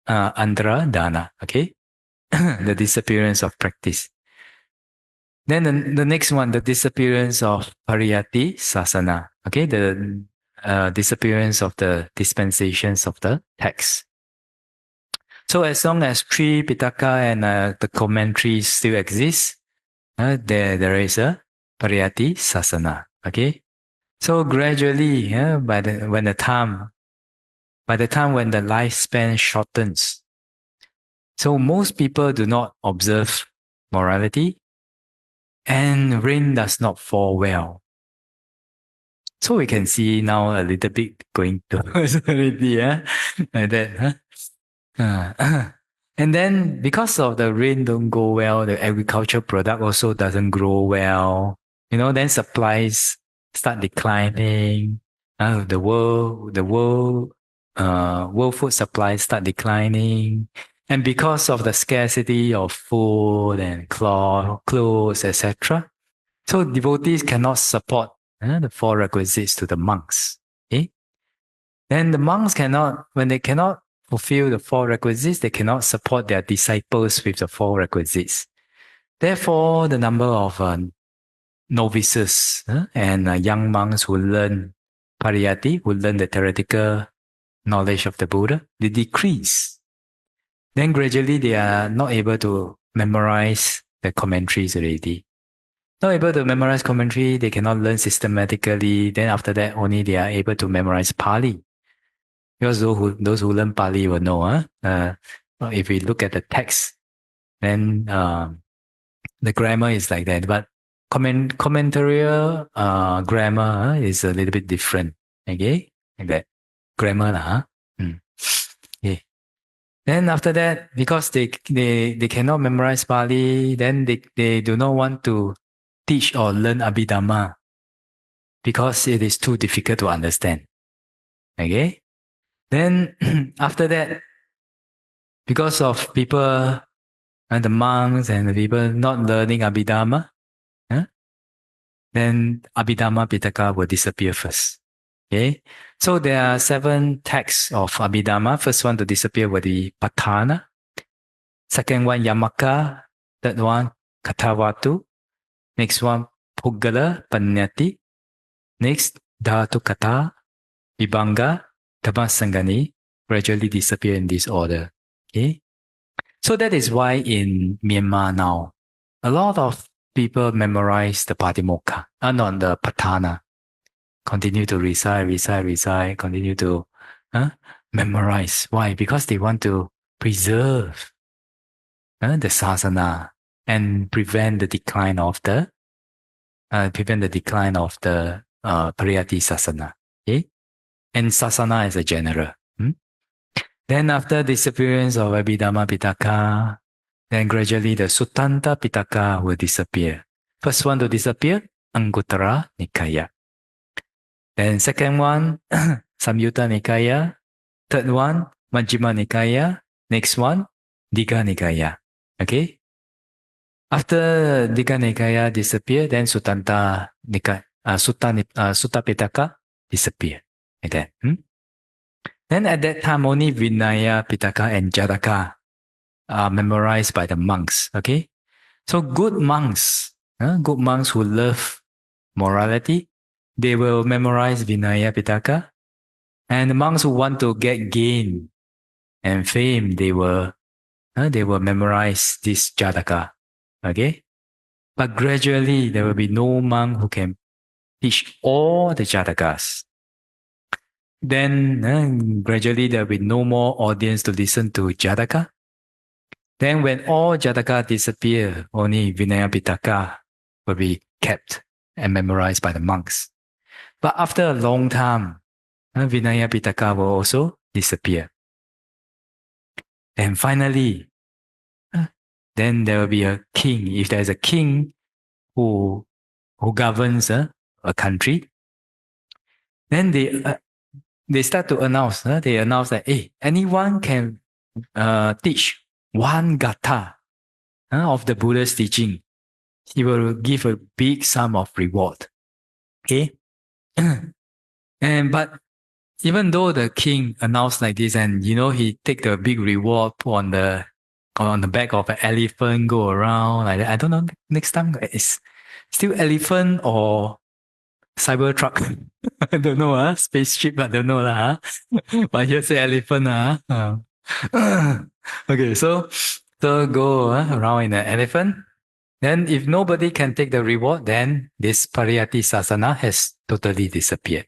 Andhra Dana. Okay? The disappearance of practice. Then the next one, the disappearance of Pariyati Sāsana. Okay, the disappearance of the dispensations of the text. So as long as three Pitaka and the commentaries still exist, there is a Pariyati Sāsana. Okay, so gradually, by the time when the lifespan shortens, so most people do not observe morality, and rain does not fall well. So we can see now a little bit going towards already, like that, And then because of the rain don't go well, the agricultural product also doesn't grow well. Then supplies start declining. The world food supplies start declining. And because of the scarcity of food and clothes, etc., so devotees cannot support the four requisites to the monks. Okay? Then the monks when they cannot fulfill the four requisites, they cannot support their disciples with the four requisites. Therefore, the number of novices and young monks who learn pariyati, who learn the theoretical knowledge of the Buddha, they decrease. Then gradually they are not able to memorize the commentaries already. Not able to memorize commentary, they cannot learn systematically. Then after that, only they are able to memorize Pali. Because those who learn Pali will know, if we look at the text, then the grammar is like that. But commentarial grammar is a little bit different. Okay? Like that. Grammar. Okay. Then after that, because they cannot memorize Pali, then they do not want to teach or learn Abhidhamma because it is too difficult to understand. Okay? Then after that, because of people and the monks and the people not learning Abhidhamma, then Abhidhamma Pitaka will disappear first. Okay? So there are 7 texts of Abhidhamma. First one to disappear will be Patthana. Second one, Yamaka. Third one, Kathavatu. Next one, Puggala Panyati. Next, Dhatu Kata, Vibhanga, Dhammasangani gradually disappear in this order. Okay? So that is why in Myanmar now, a lot of people memorize the Patimokkha, not the Patthana. Continue to recite, continue to memorize. Why? Because they want to preserve the Sāsana and prevent the decline of the Pariyati Sāsana. Okay? And Sāsana is a general. Then after disappearance of Abhidhamma Pitaka, then gradually the Suttanta Pitaka will disappear. First one to disappear, Aṅguttara Nikāya. Then second one, Samyutta Nikāya. Third one, Majjhima Nikāya. Next one, Digha Nikāya. Okay? After Digha Nikāya disappear, then Suttanta Nikāya, Sutta Pitaka disappear. Like that. Then at that time, only Vinaya, Pitaka, and Jataka are memorized by the monks. Okay, so good monks who love morality, they will memorize Vinaya, Pitaka, and the monks who want to get gain and fame, they will memorize this Jataka. Okay, but gradually there will be no monk who can teach all the Jatakas. Then gradually there will be no more audience to listen to Jataka. Then when all Jataka disappear, only Vinaya Pitaka will be kept and memorized by the monks. But after a long time, Vinaya Pitaka will also disappear. And finally, then there will be a king. If there is a king who governs a country, then they start to announce. They announce that, hey, anyone can teach one gatha of the Buddha's teaching. He will give a big sum of reward. Okay, but even though the king announced like this, and he take the big reward on the back of an elephant, go around like that. I don't know. Next time it's still elephant or cyber truck. I don't know. Spaceship. I don't know lah. But here say elephant. Okay, so go around in an elephant. Then if nobody can take the reward, then this Pariyatti Sāsana has totally disappeared.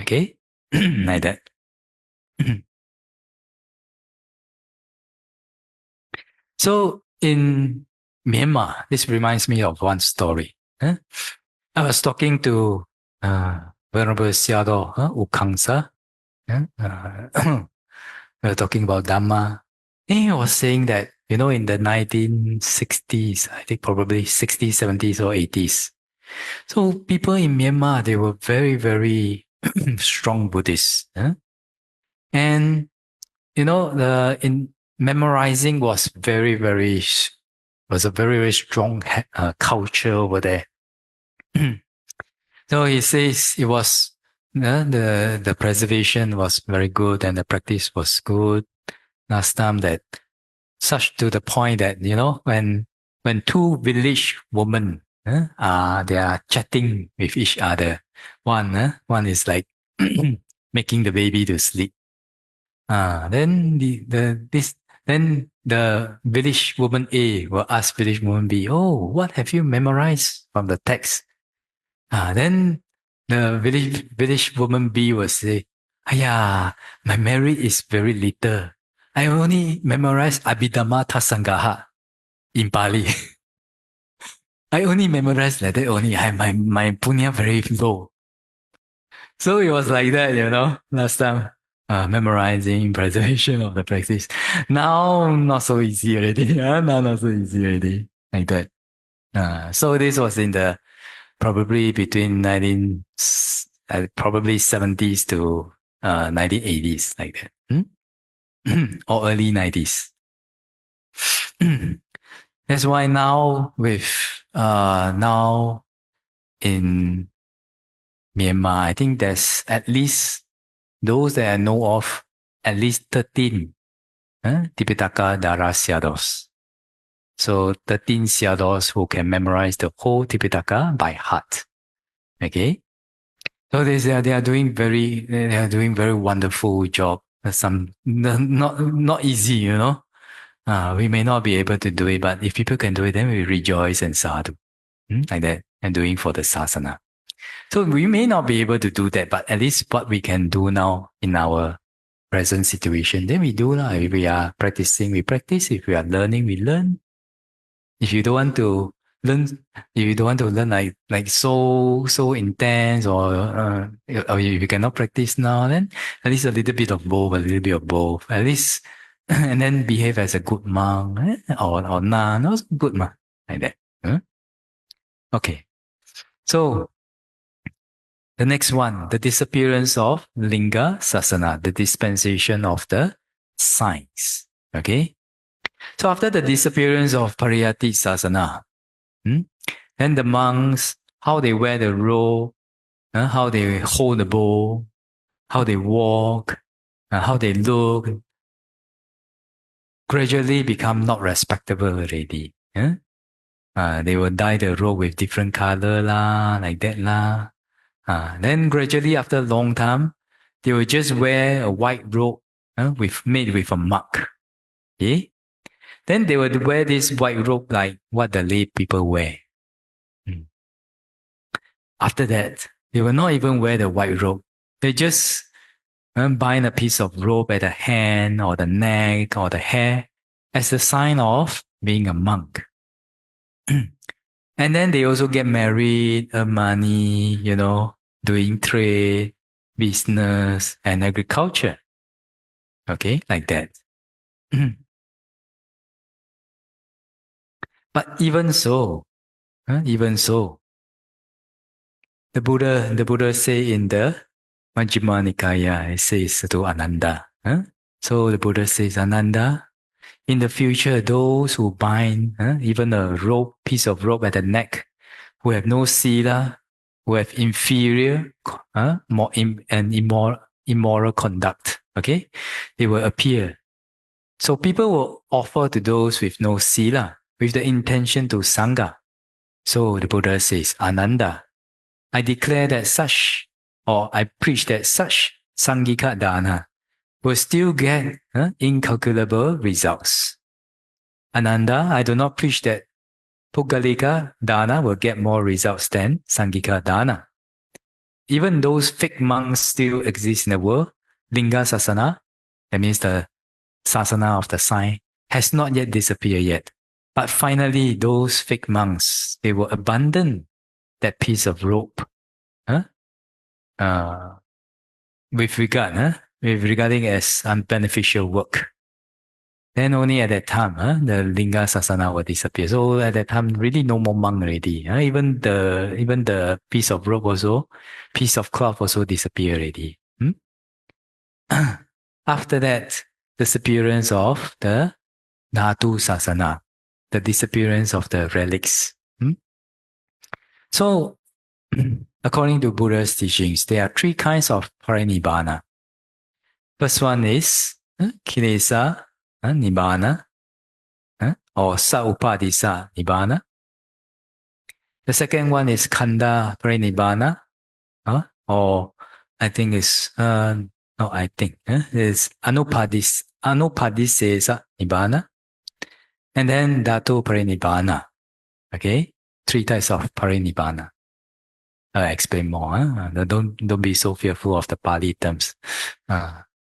Okay, like that. So in Myanmar, this reminds me of one story. I was talking to Venerable Sayadaw U Khangsa. We were talking about Dhamma. And he was saying that, in the 1960s, I think probably 60s, 70s, or 80s. So people in Myanmar, they were very, very strong Buddhists. And, in memorizing was a very, very strong culture over there. So he says it was, the preservation was very good and the practice was good. Last time that, such to the point that, when two village women, they are chatting with each other. One is like making the baby to sleep. Then then the village woman A will ask village woman B, oh, what have you memorized from the text? Then the village woman B will say, Aya, my memory is very little. I only memorized Abhidhamma Tasangaha in Pali. I only memorized like that only. My punya very low. So it was like that, last time. Memorizing, preservation of the practice. Now, not so easy already. Now, not so easy already. Like that. So this was in the probably between probably 70s to 1980s, like that. Or early 90s. That's why now now in Myanmar, I think there's at least those that I know of, at least 13 Tipitaka Dara Sayadaws. So 13 Sayadaws who can memorize the whole Tipitaka by heart. Okay, so they are doing very wonderful job. Some not easy, we may not be able to do it, but if people can do it, then we rejoice and sadhu, like that, and doing for the sāsana. So we may not be able to do that, but at least what we can do now in our present situation, then we do lah. If we are practicing, we practice. If we are learning, we learn. If you don't want to learn like so intense, or if you cannot practice now, then at least a little bit of both, at least, and then behave as a good monk or nun, also good monk, like that. Okay, so the next one, the disappearance of Linga Sāsana, the dispensation of the signs. Okay, so after the disappearance of Pariyatti Sāsana, then the monks, how they wear the robe, how they hold the bowl, how they walk, how they look, gradually become not respectable already. They will dye the robe with different color lah, like that lah. Then gradually after a long time, they will just wear a white robe made with a mark. Okay? Then they would wear this white robe like what the lay people wear. After that, they will not even wear the white robe. They just bind a piece of rope at the hand or the neck or the hair as a sign of being a monk. And then they also get married, earn money, doing trade, business, and agriculture. Okay, like that. But even so, the Buddha say in the Majjhima Nikāya, it says to Ananda. So the Buddha says, Ananda, in the future, those who bind even a piece of rope at the neck, who have no sila, who have inferior and immoral conduct, okay, they will appear. So people will offer to those with no sila, with the intention to sangha. So the Buddha says, Ananda, I declare that I preach that such sangika dana will still get incalculable results. Ananda, I do not preach that Puggalika dana will get more results than Sangika dana. Even those fake monks still exist in the world. Linga Sāsana, that means the Sāsana of the sign, has not yet disappeared yet. But finally, those fake monks, they will abandon that piece of rope regarding as unbeneficial work. Then only at that time, the Linga Sāsana will disappear. So at that time, really no more monk already. Even the piece of rope also, piece of cloth also disappear already. After that, disappearance of the Dhatu Sāsana, the disappearance of the relics. So, according to Buddha's teachings, there are three kinds of parinibbana. First one is kilesa nibbana or saupadisa nibbana. The second one is khanda parinibbana or I think is is anupadisesa nibbana. And then dhatu parinibbana. Okay, three types of parinibbana. I'll explain more. Don't be so fearful of the Pali terms.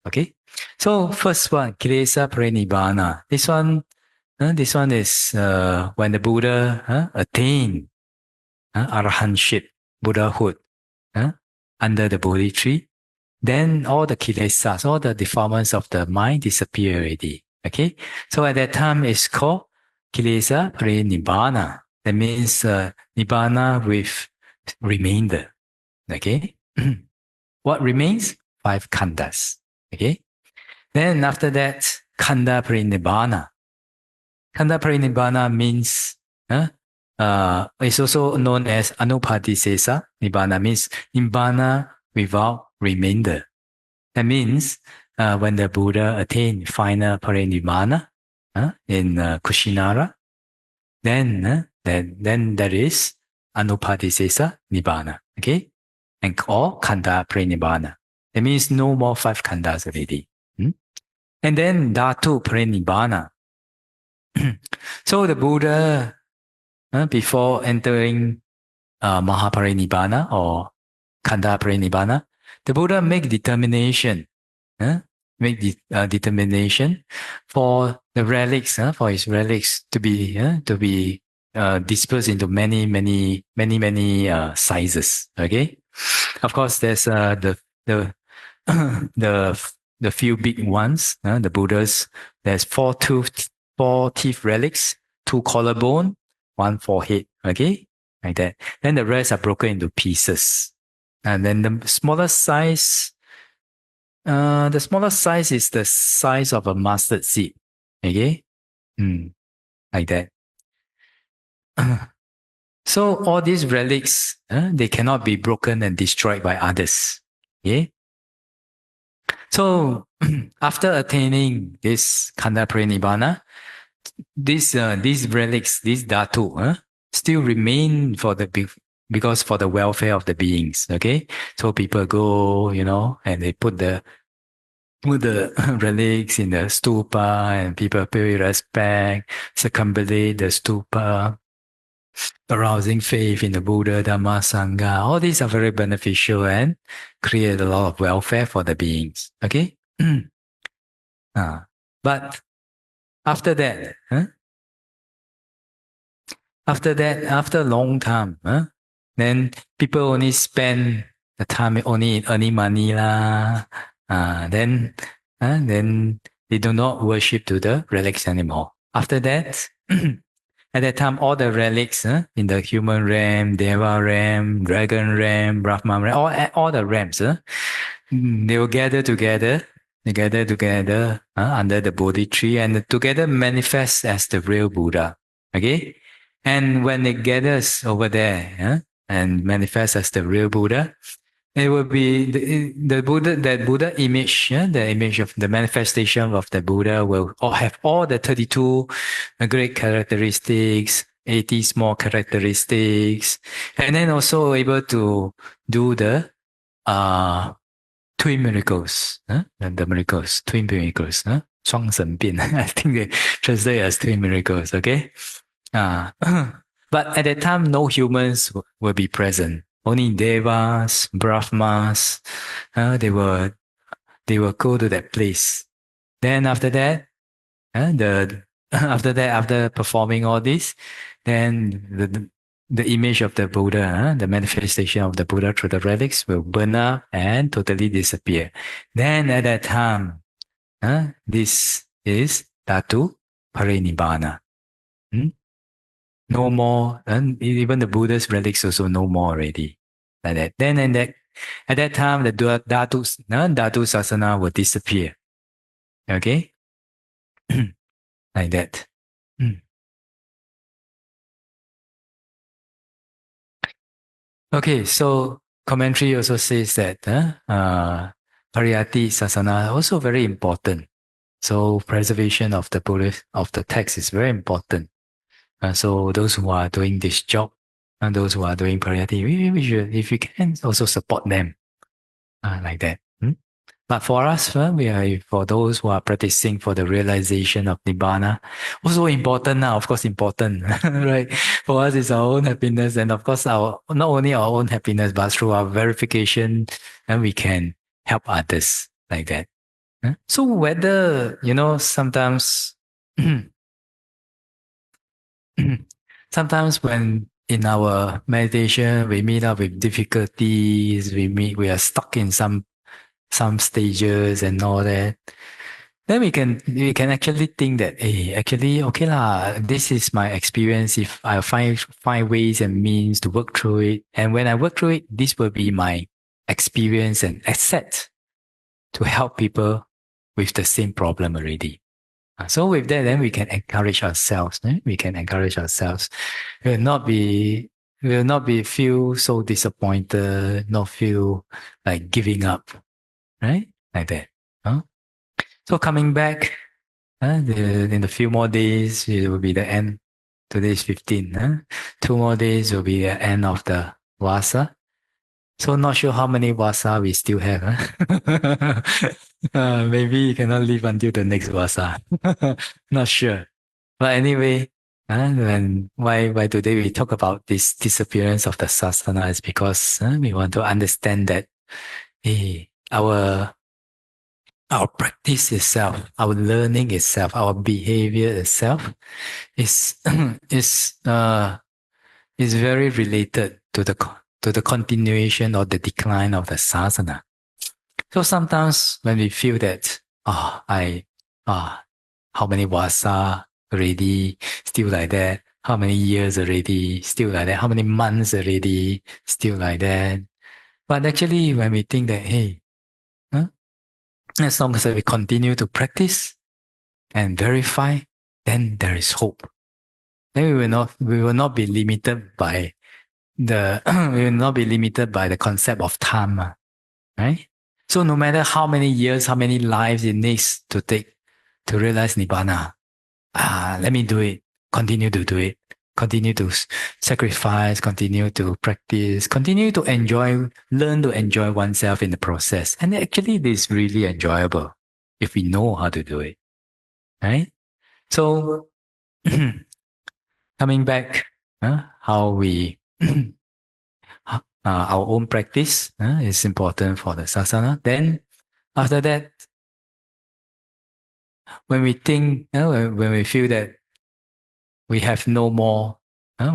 Okay. So first one, kilesa parinibbana. This one is when the Buddha attained arahantship, Buddhahood, under the Bodhi tree. Then all the kilesas, all the defilements of the mind disappear already. Okay. So at that time, it's called kilesa parinibbana. That means nibbana with remainder. Okay. What remains? 5 khandas. Okay. Then after that, khanda parinibbana. Khanda parinibbana means it's also known as anupadisesa nibbana, means nibbana without remainder. That means when the Buddha attained final parinibbana in Kushinara, then that is anupadisesa nibbana. Okay, and or khanda parinibbana. That means no more 5 khandas already. And then dhatu parinibbana. So the Buddha, before entering mahaparinibbana or khanda parinibbana, the Buddha make determination for the relics, for his relics to be dispersed into many sizes. Okay, of course there's the few big ones. The Buddhas, there's 4 teeth relics, 2 collarbone, 1 forehead. Okay, like that. Then the rest are broken into pieces. And then the smaller size is the size of a mustard seed. Okay, like that. So all these relics, they cannot be broken and destroyed by others. Okay. So after attaining this Khanda Parinibbana, these relics, these dhatu, still remain because for the welfare of the beings. Okay, so people go, and they put the relics in the stupa, and people pay respect, circumambulate the stupa, arousing faith in the Buddha, Dhamma, Sangha. All these are very beneficial and create a lot of welfare for the beings. Okay, but after that, after a long time, then people only spend the time only in earning money lah. Then they do not worship to the relics anymore. After that, at that time, all the relics in the human realm, Deva realm, dragon realm, Brahma realm, all the realms, they will gather together. They gather together under the Bodhi tree and together manifest as the real Buddha. Okay? And when it gathers over there and manifests as the real Buddha, it will be the Buddha, that Buddha image, the image of the manifestation of the Buddha will have all the 32 great characteristics, 80 small characteristics, and then also able to do the twin miracles, the miracles, twin miracles, 双神变. I think they translate as twin miracles, okay? But at that time, no humans will be present. Only devas, brahmas, they will go to that place. Then after that, after performing all this, then the image of the Buddha, the manifestation of the Buddha through the relics will burn up and totally disappear. Then at that time, this is Dhatu Parinibbana. No more, and even the Buddha's relics also no more already. Like that. Then at that time, the Dhatu Sāsana will disappear. Okay? Like that. Okay, so commentary also says that Pariyatti Sāsana also very important. So preservation of the Buddhist, of the text is very important. So those who are doing this job and those who are doing Pariyatti, we should, if we can, also support them like that. But for us, for those who are practicing for the realization of Nibbana, also important now, of course, important, right? For us, it's our own happiness, and of course, not only our own happiness, but through our verification, and we can help others like that. So whether, sometimes sometimes when in our meditation we meet up with difficulties, we are stuck in some stages and all that, then we can actually think that, hey, actually, okay lah, this is my experience. If I find ways and means to work through it, and when I work through it, this will be my experience and asset to help people with the same problem already. So with that, then we can encourage ourselves. We can encourage ourselves. We will not be feel so disappointed, not feel like giving up, right? Like that. So coming back, in a few more days, it will be the end. Today is 15. 2 more days will be the end of the Vasa. So not sure how many Vasa we still have. Maybe you cannot live until the next Vasa. Not sure. But anyway, why today we talk about this disappearance of the Sāsana is because we want to understand that our practice itself, our learning itself, our behavior itself is very related to the continuation or the decline of the Sāsana. So sometimes when we feel that, how many Vasa already, still like that, how many years already, still like that, how many months already, still like that. But actually, when we think that, hey, as long as we continue to practice and verify, then there is hope. Then we will not be limited by the concept of time, right? So no matter how many years, how many lives it needs to take to realize Nibbana, let me do it. Continue to do it. Continue to sacrifice, continue to practice, continue to enjoy, learn to enjoy oneself in the process. And actually, it is really enjoyable if we know how to do it, right? So, coming back, how we, our own practice is important for the sāsana. Then, after that, when we think, when we feel that we have no more,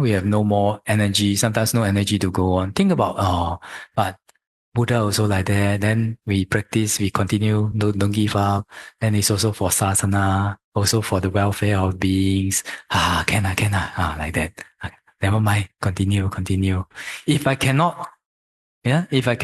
we have no more energy, sometimes no energy to go on. Think about, but Buddha also like that. Then we practice, we continue, don't give up. And it's also for sāsana, also for the welfare of beings. Can I, like that. Never mind, continue. If I cannot, if I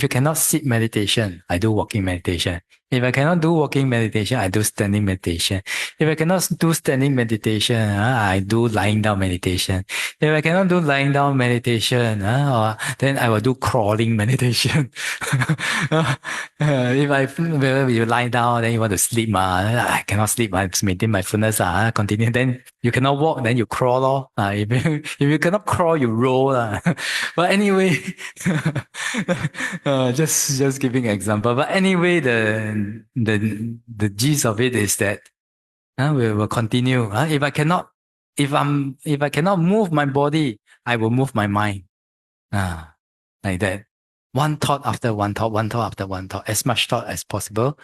cannot sit meditation, I do walking meditation. If I cannot do walking meditation, I do standing meditation. If I cannot do standing meditation, I do lying down meditation. If I cannot do lying down meditation, then I will do crawling meditation. If you lie down, then you want to sleep, I cannot sleep, I maintain mindfulness, continue. Then you cannot walk, then you crawl. If you cannot crawl, you roll. But anyway, just giving an example. But anyway, the gist of it is that we will continue. If I cannot move my body, I will move my mind. Like that. One thought after one thought, one thought after one thought, as much thought as possible.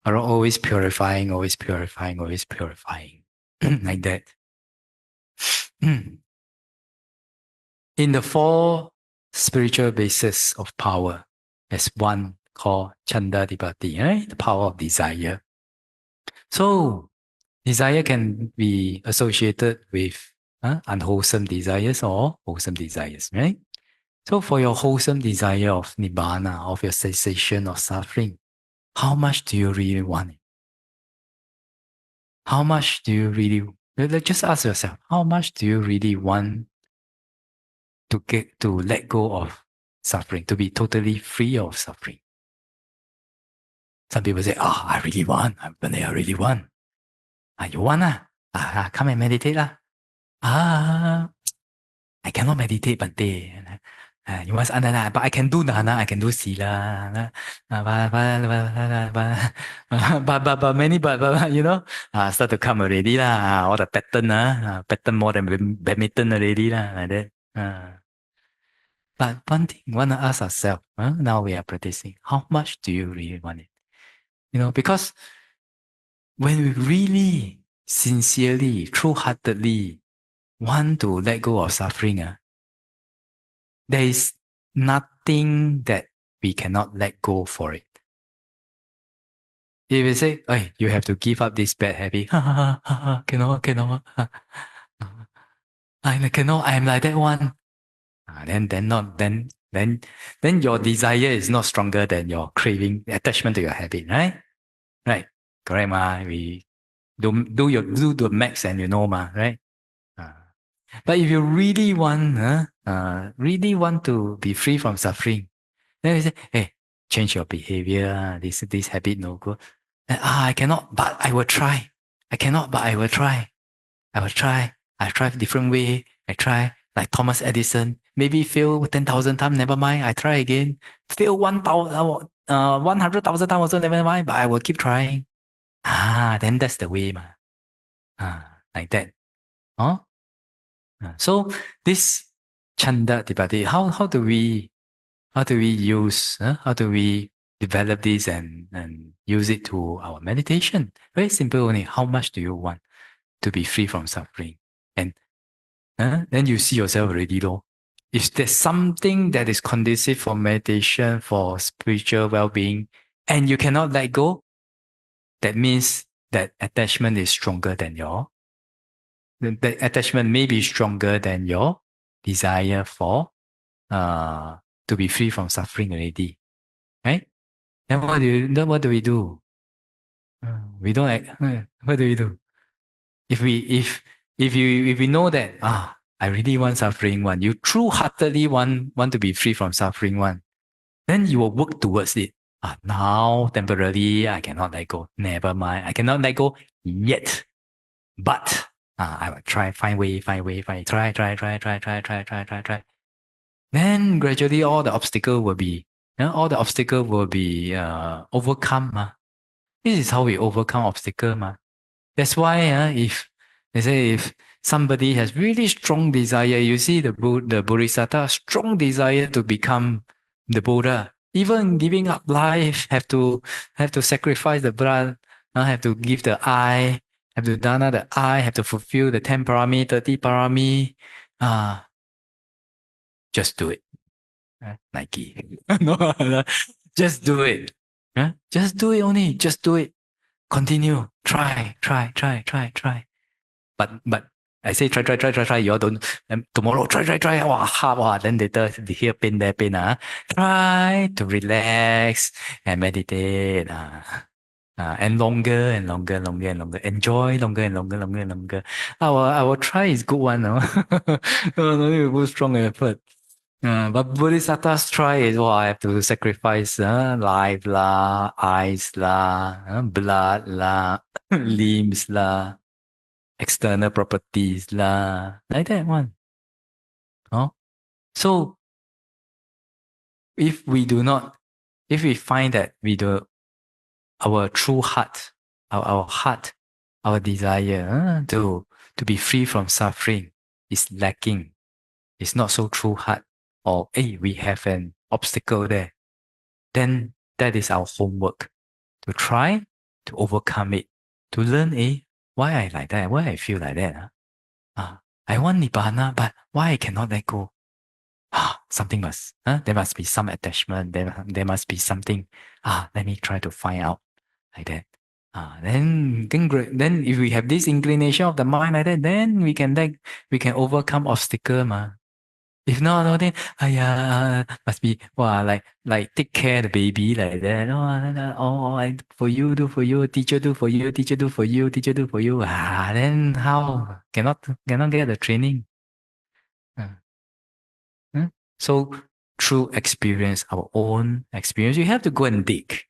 Always purifying. Like that. In the four spiritual bases of power, there's one called Chandadipati, right? The power of desire. So, desire can be associated with unwholesome desires or wholesome desires, right? So, for your wholesome desire of Nibbana, of your cessation of suffering, how much do you really want it? How much do you really, just ask yourself, how much do you really want to let go of suffering, to be totally free of suffering? Some people say, I really want. I really want. You want? Come and meditate. I cannot meditate, but you must understand. But I can do dana, I can do sila. But many, start to come already. All the pattern more than badminton already. Like that. But one thing, we want to ask ourselves, now we are practicing, how much do you really want it? Because when we really, sincerely, true-heartedly want to let go of suffering, there is nothing that we cannot let go for it. If you say, hey, you have to give up this bad habit, cannot. I cannot, I'm like that one. Then your desire is not stronger than your craving, attachment to your habit, right? Right. Correct, ma. We do the max and right? But if you really want to be free from suffering, then we say, hey, change your behavior. This habit no good. I cannot, but I will try. I cannot, but I will try. I try different way. I try like Thomas Edison. Maybe fail 10,000 times, never mind. I try again. Fail 100,000 times also, never mind. But I will keep trying. Then that's the way, ma. Like that. So this Chandadipati, how do we use? How do we develop this and use it to our meditation? Very simple only. How much do you want to be free from suffering? And then you see yourself already, though. If there's something that is conducive for meditation, for spiritual well-being, and you cannot let go, that means that attachment is stronger than the attachment may be stronger than your desire for to be free from suffering already, right? Then what do we do? We don't act. What do we do? If we know that I really want suffering one, you true-heartedly want to be free from suffering one, then you will work towards it. Now, temporarily, I cannot let go. Never mind. I cannot let go yet. But I will try, find way, try. Then gradually all the obstacle will be, overcome. This is how we overcome obstacle. That's why if they say if somebody has really strong desire, you see the Bodhisattva, strong desire to become the Buddha, even giving up life, have to sacrifice the blood, have to give the eye, have to dana the eye, have to fulfill the 10 parami, 30 parami. Just do it. Nike. No, just do it. Just do it only. Just do it. Continue. Try. But I say try. You all don't. Tomorrow try. Wow. Then later here pain there pain. Try to relax and meditate. And longer. Enjoy longer and longer. Our try is good one. No, no need to put strong effort. But Bodhisattva's try is I have to sacrifice life lah, eyes lah, blood lah, limbs lah, external properties lah, like that one. So if we find that our true heart, our heart, our desire to be free from suffering is lacking, it's not so true heart, or we have an obstacle there, then that is our homework to try to overcome it, to learn why I like that, why I feel like that. I want Nibbana, but why I cannot let go? Something there must be some attachment, there must be something. Let me try to find out like that. Then if we have this inclination of the mind like that, then we can overcome obstacle. If not, then must be like take care of the baby like that. For you, do for you, teacher do for you, teacher do for you. Then how cannot get the training? So through experience, our own experience, you have to go and dig.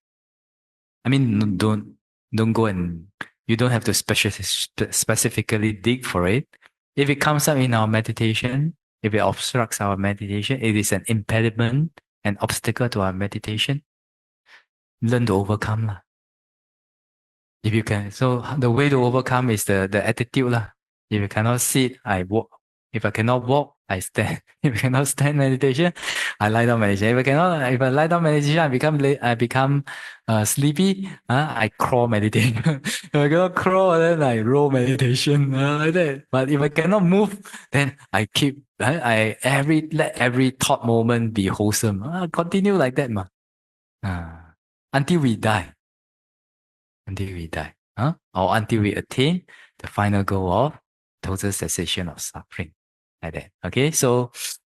I mean, don't go and you don't have to specifically dig for it. If it comes up in our meditation, if it obstructs our meditation, it is an impediment, an obstacle to our meditation, learn to overcome. If you can, so the way to overcome is the attitude. If you cannot sit, I walk. If I cannot walk, I stand. If I cannot stand meditation, I lie down meditation. If I lie down meditation, I become sleepy. I crawl meditation. If I cannot crawl, then I roll meditation like that. But if I cannot move, then I keep. Let every thought moment be wholesome. Continue like that, until we die. Or until we attain the final goal of total cessation of suffering. Like that. Okay, so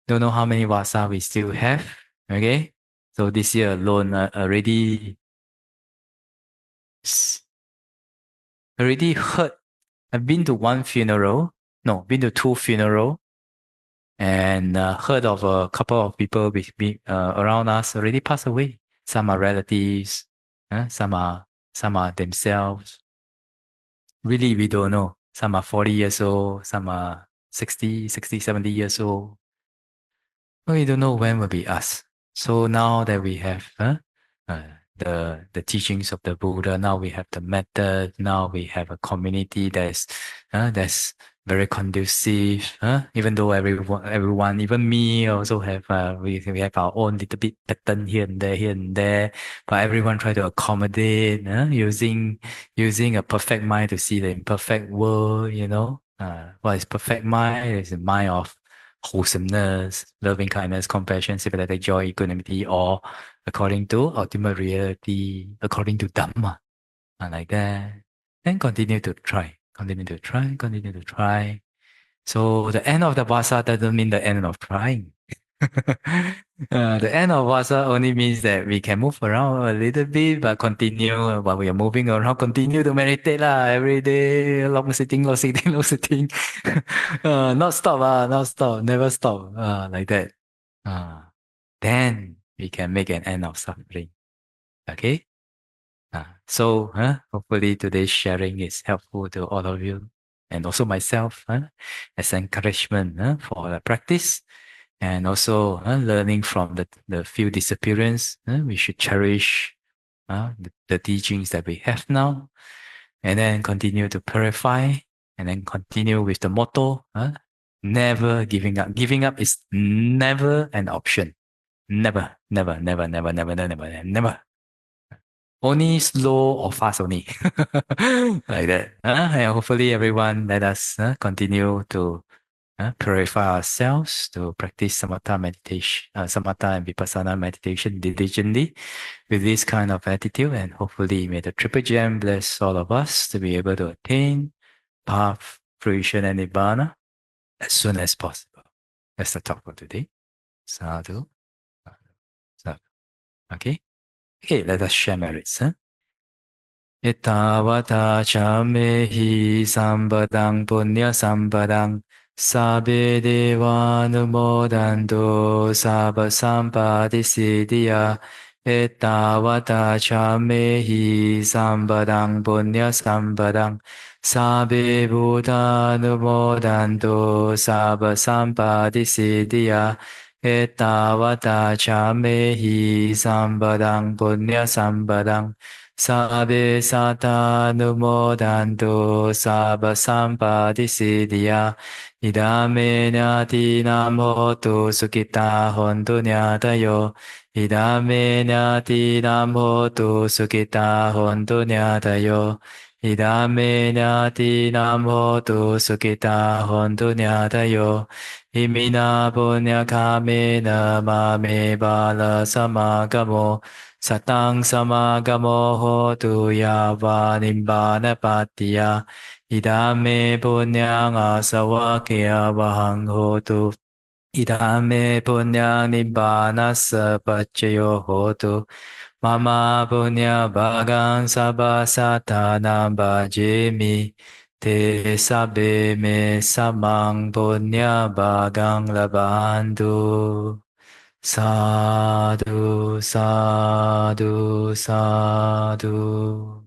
don't know how many vasa we still have. Okay, so this year alone already heard. I've been to been to 2 funerals, and heard of a couple of people around us already passed away. Some are relatives, some are themselves. Really, we don't know. Some are 40 years old, some are 60, 70 years old. We don't know when will be us. So now that we have the teachings of the Buddha, now we have the method, now we have a community that's very conducive. Even though everyone, even me also have we have our own little bit pattern here and there, but everyone try to accommodate, using a perfect mind to see the imperfect world. What is perfect mind? It's a mind of wholesomeness, loving kindness, compassion, sympathetic joy, equanimity, or according to ultimate reality, according to Dhamma, like that. Then continue to try. So the end of the vasa doesn't mean the end of trying. The end of vasa only means that we can move around a little bit, but continue while we are moving around. Continue to meditate every day, long sitting. Not stop, never stop, like that. Then we can make an end of suffering. Okay? So hopefully today's sharing is helpful to all of you and also myself as encouragement for the practice and also learning from the few disappearance. We should cherish the teachings that we have now and then continue to purify and then continue with the motto, never giving up. Giving up is never an option. Never, never, never, never, never, never, never, never. Only slow or fast only. Like that. And hopefully everyone let us continue to purify ourselves to practice samatha meditation, samatha and vipassana meditation diligently with this kind of attitude. And hopefully may the Triple Gem bless all of us to be able to attain path, fruition and nibbana as soon as possible. That's the talk for today. Sadhu. Sadhu. Okay. Okay, let us share merits. Ittavata ca mehi sampadang punya sampadang sabe deva numodanto sabba sampati siddhya. Ittavata ca mehi sampadang punya sampadang sabe buddha numodanto sabba sampati siddhya. Ittavata ca mehi sampadang punya sampadang Sabe sata numodanto sabba sampati siddhya. Idame nyati namotu sukita hontu nyatayo. Idame nyati namotu sukita hontu nyatayo. Idame nyati namotu sukita hontu nyatayo. Imina punya kamena mame bala samagamo. Satang samagamo hotu yava nibbana patiya. Idame punyang asawakya vahang hotu. Idame punyang nibbana sapachayo hotu. Mama punya bagang sabba satanam bhajemi. Te sabbe me samang punya bagang labantu. Sadhu, sadhu, sadhu.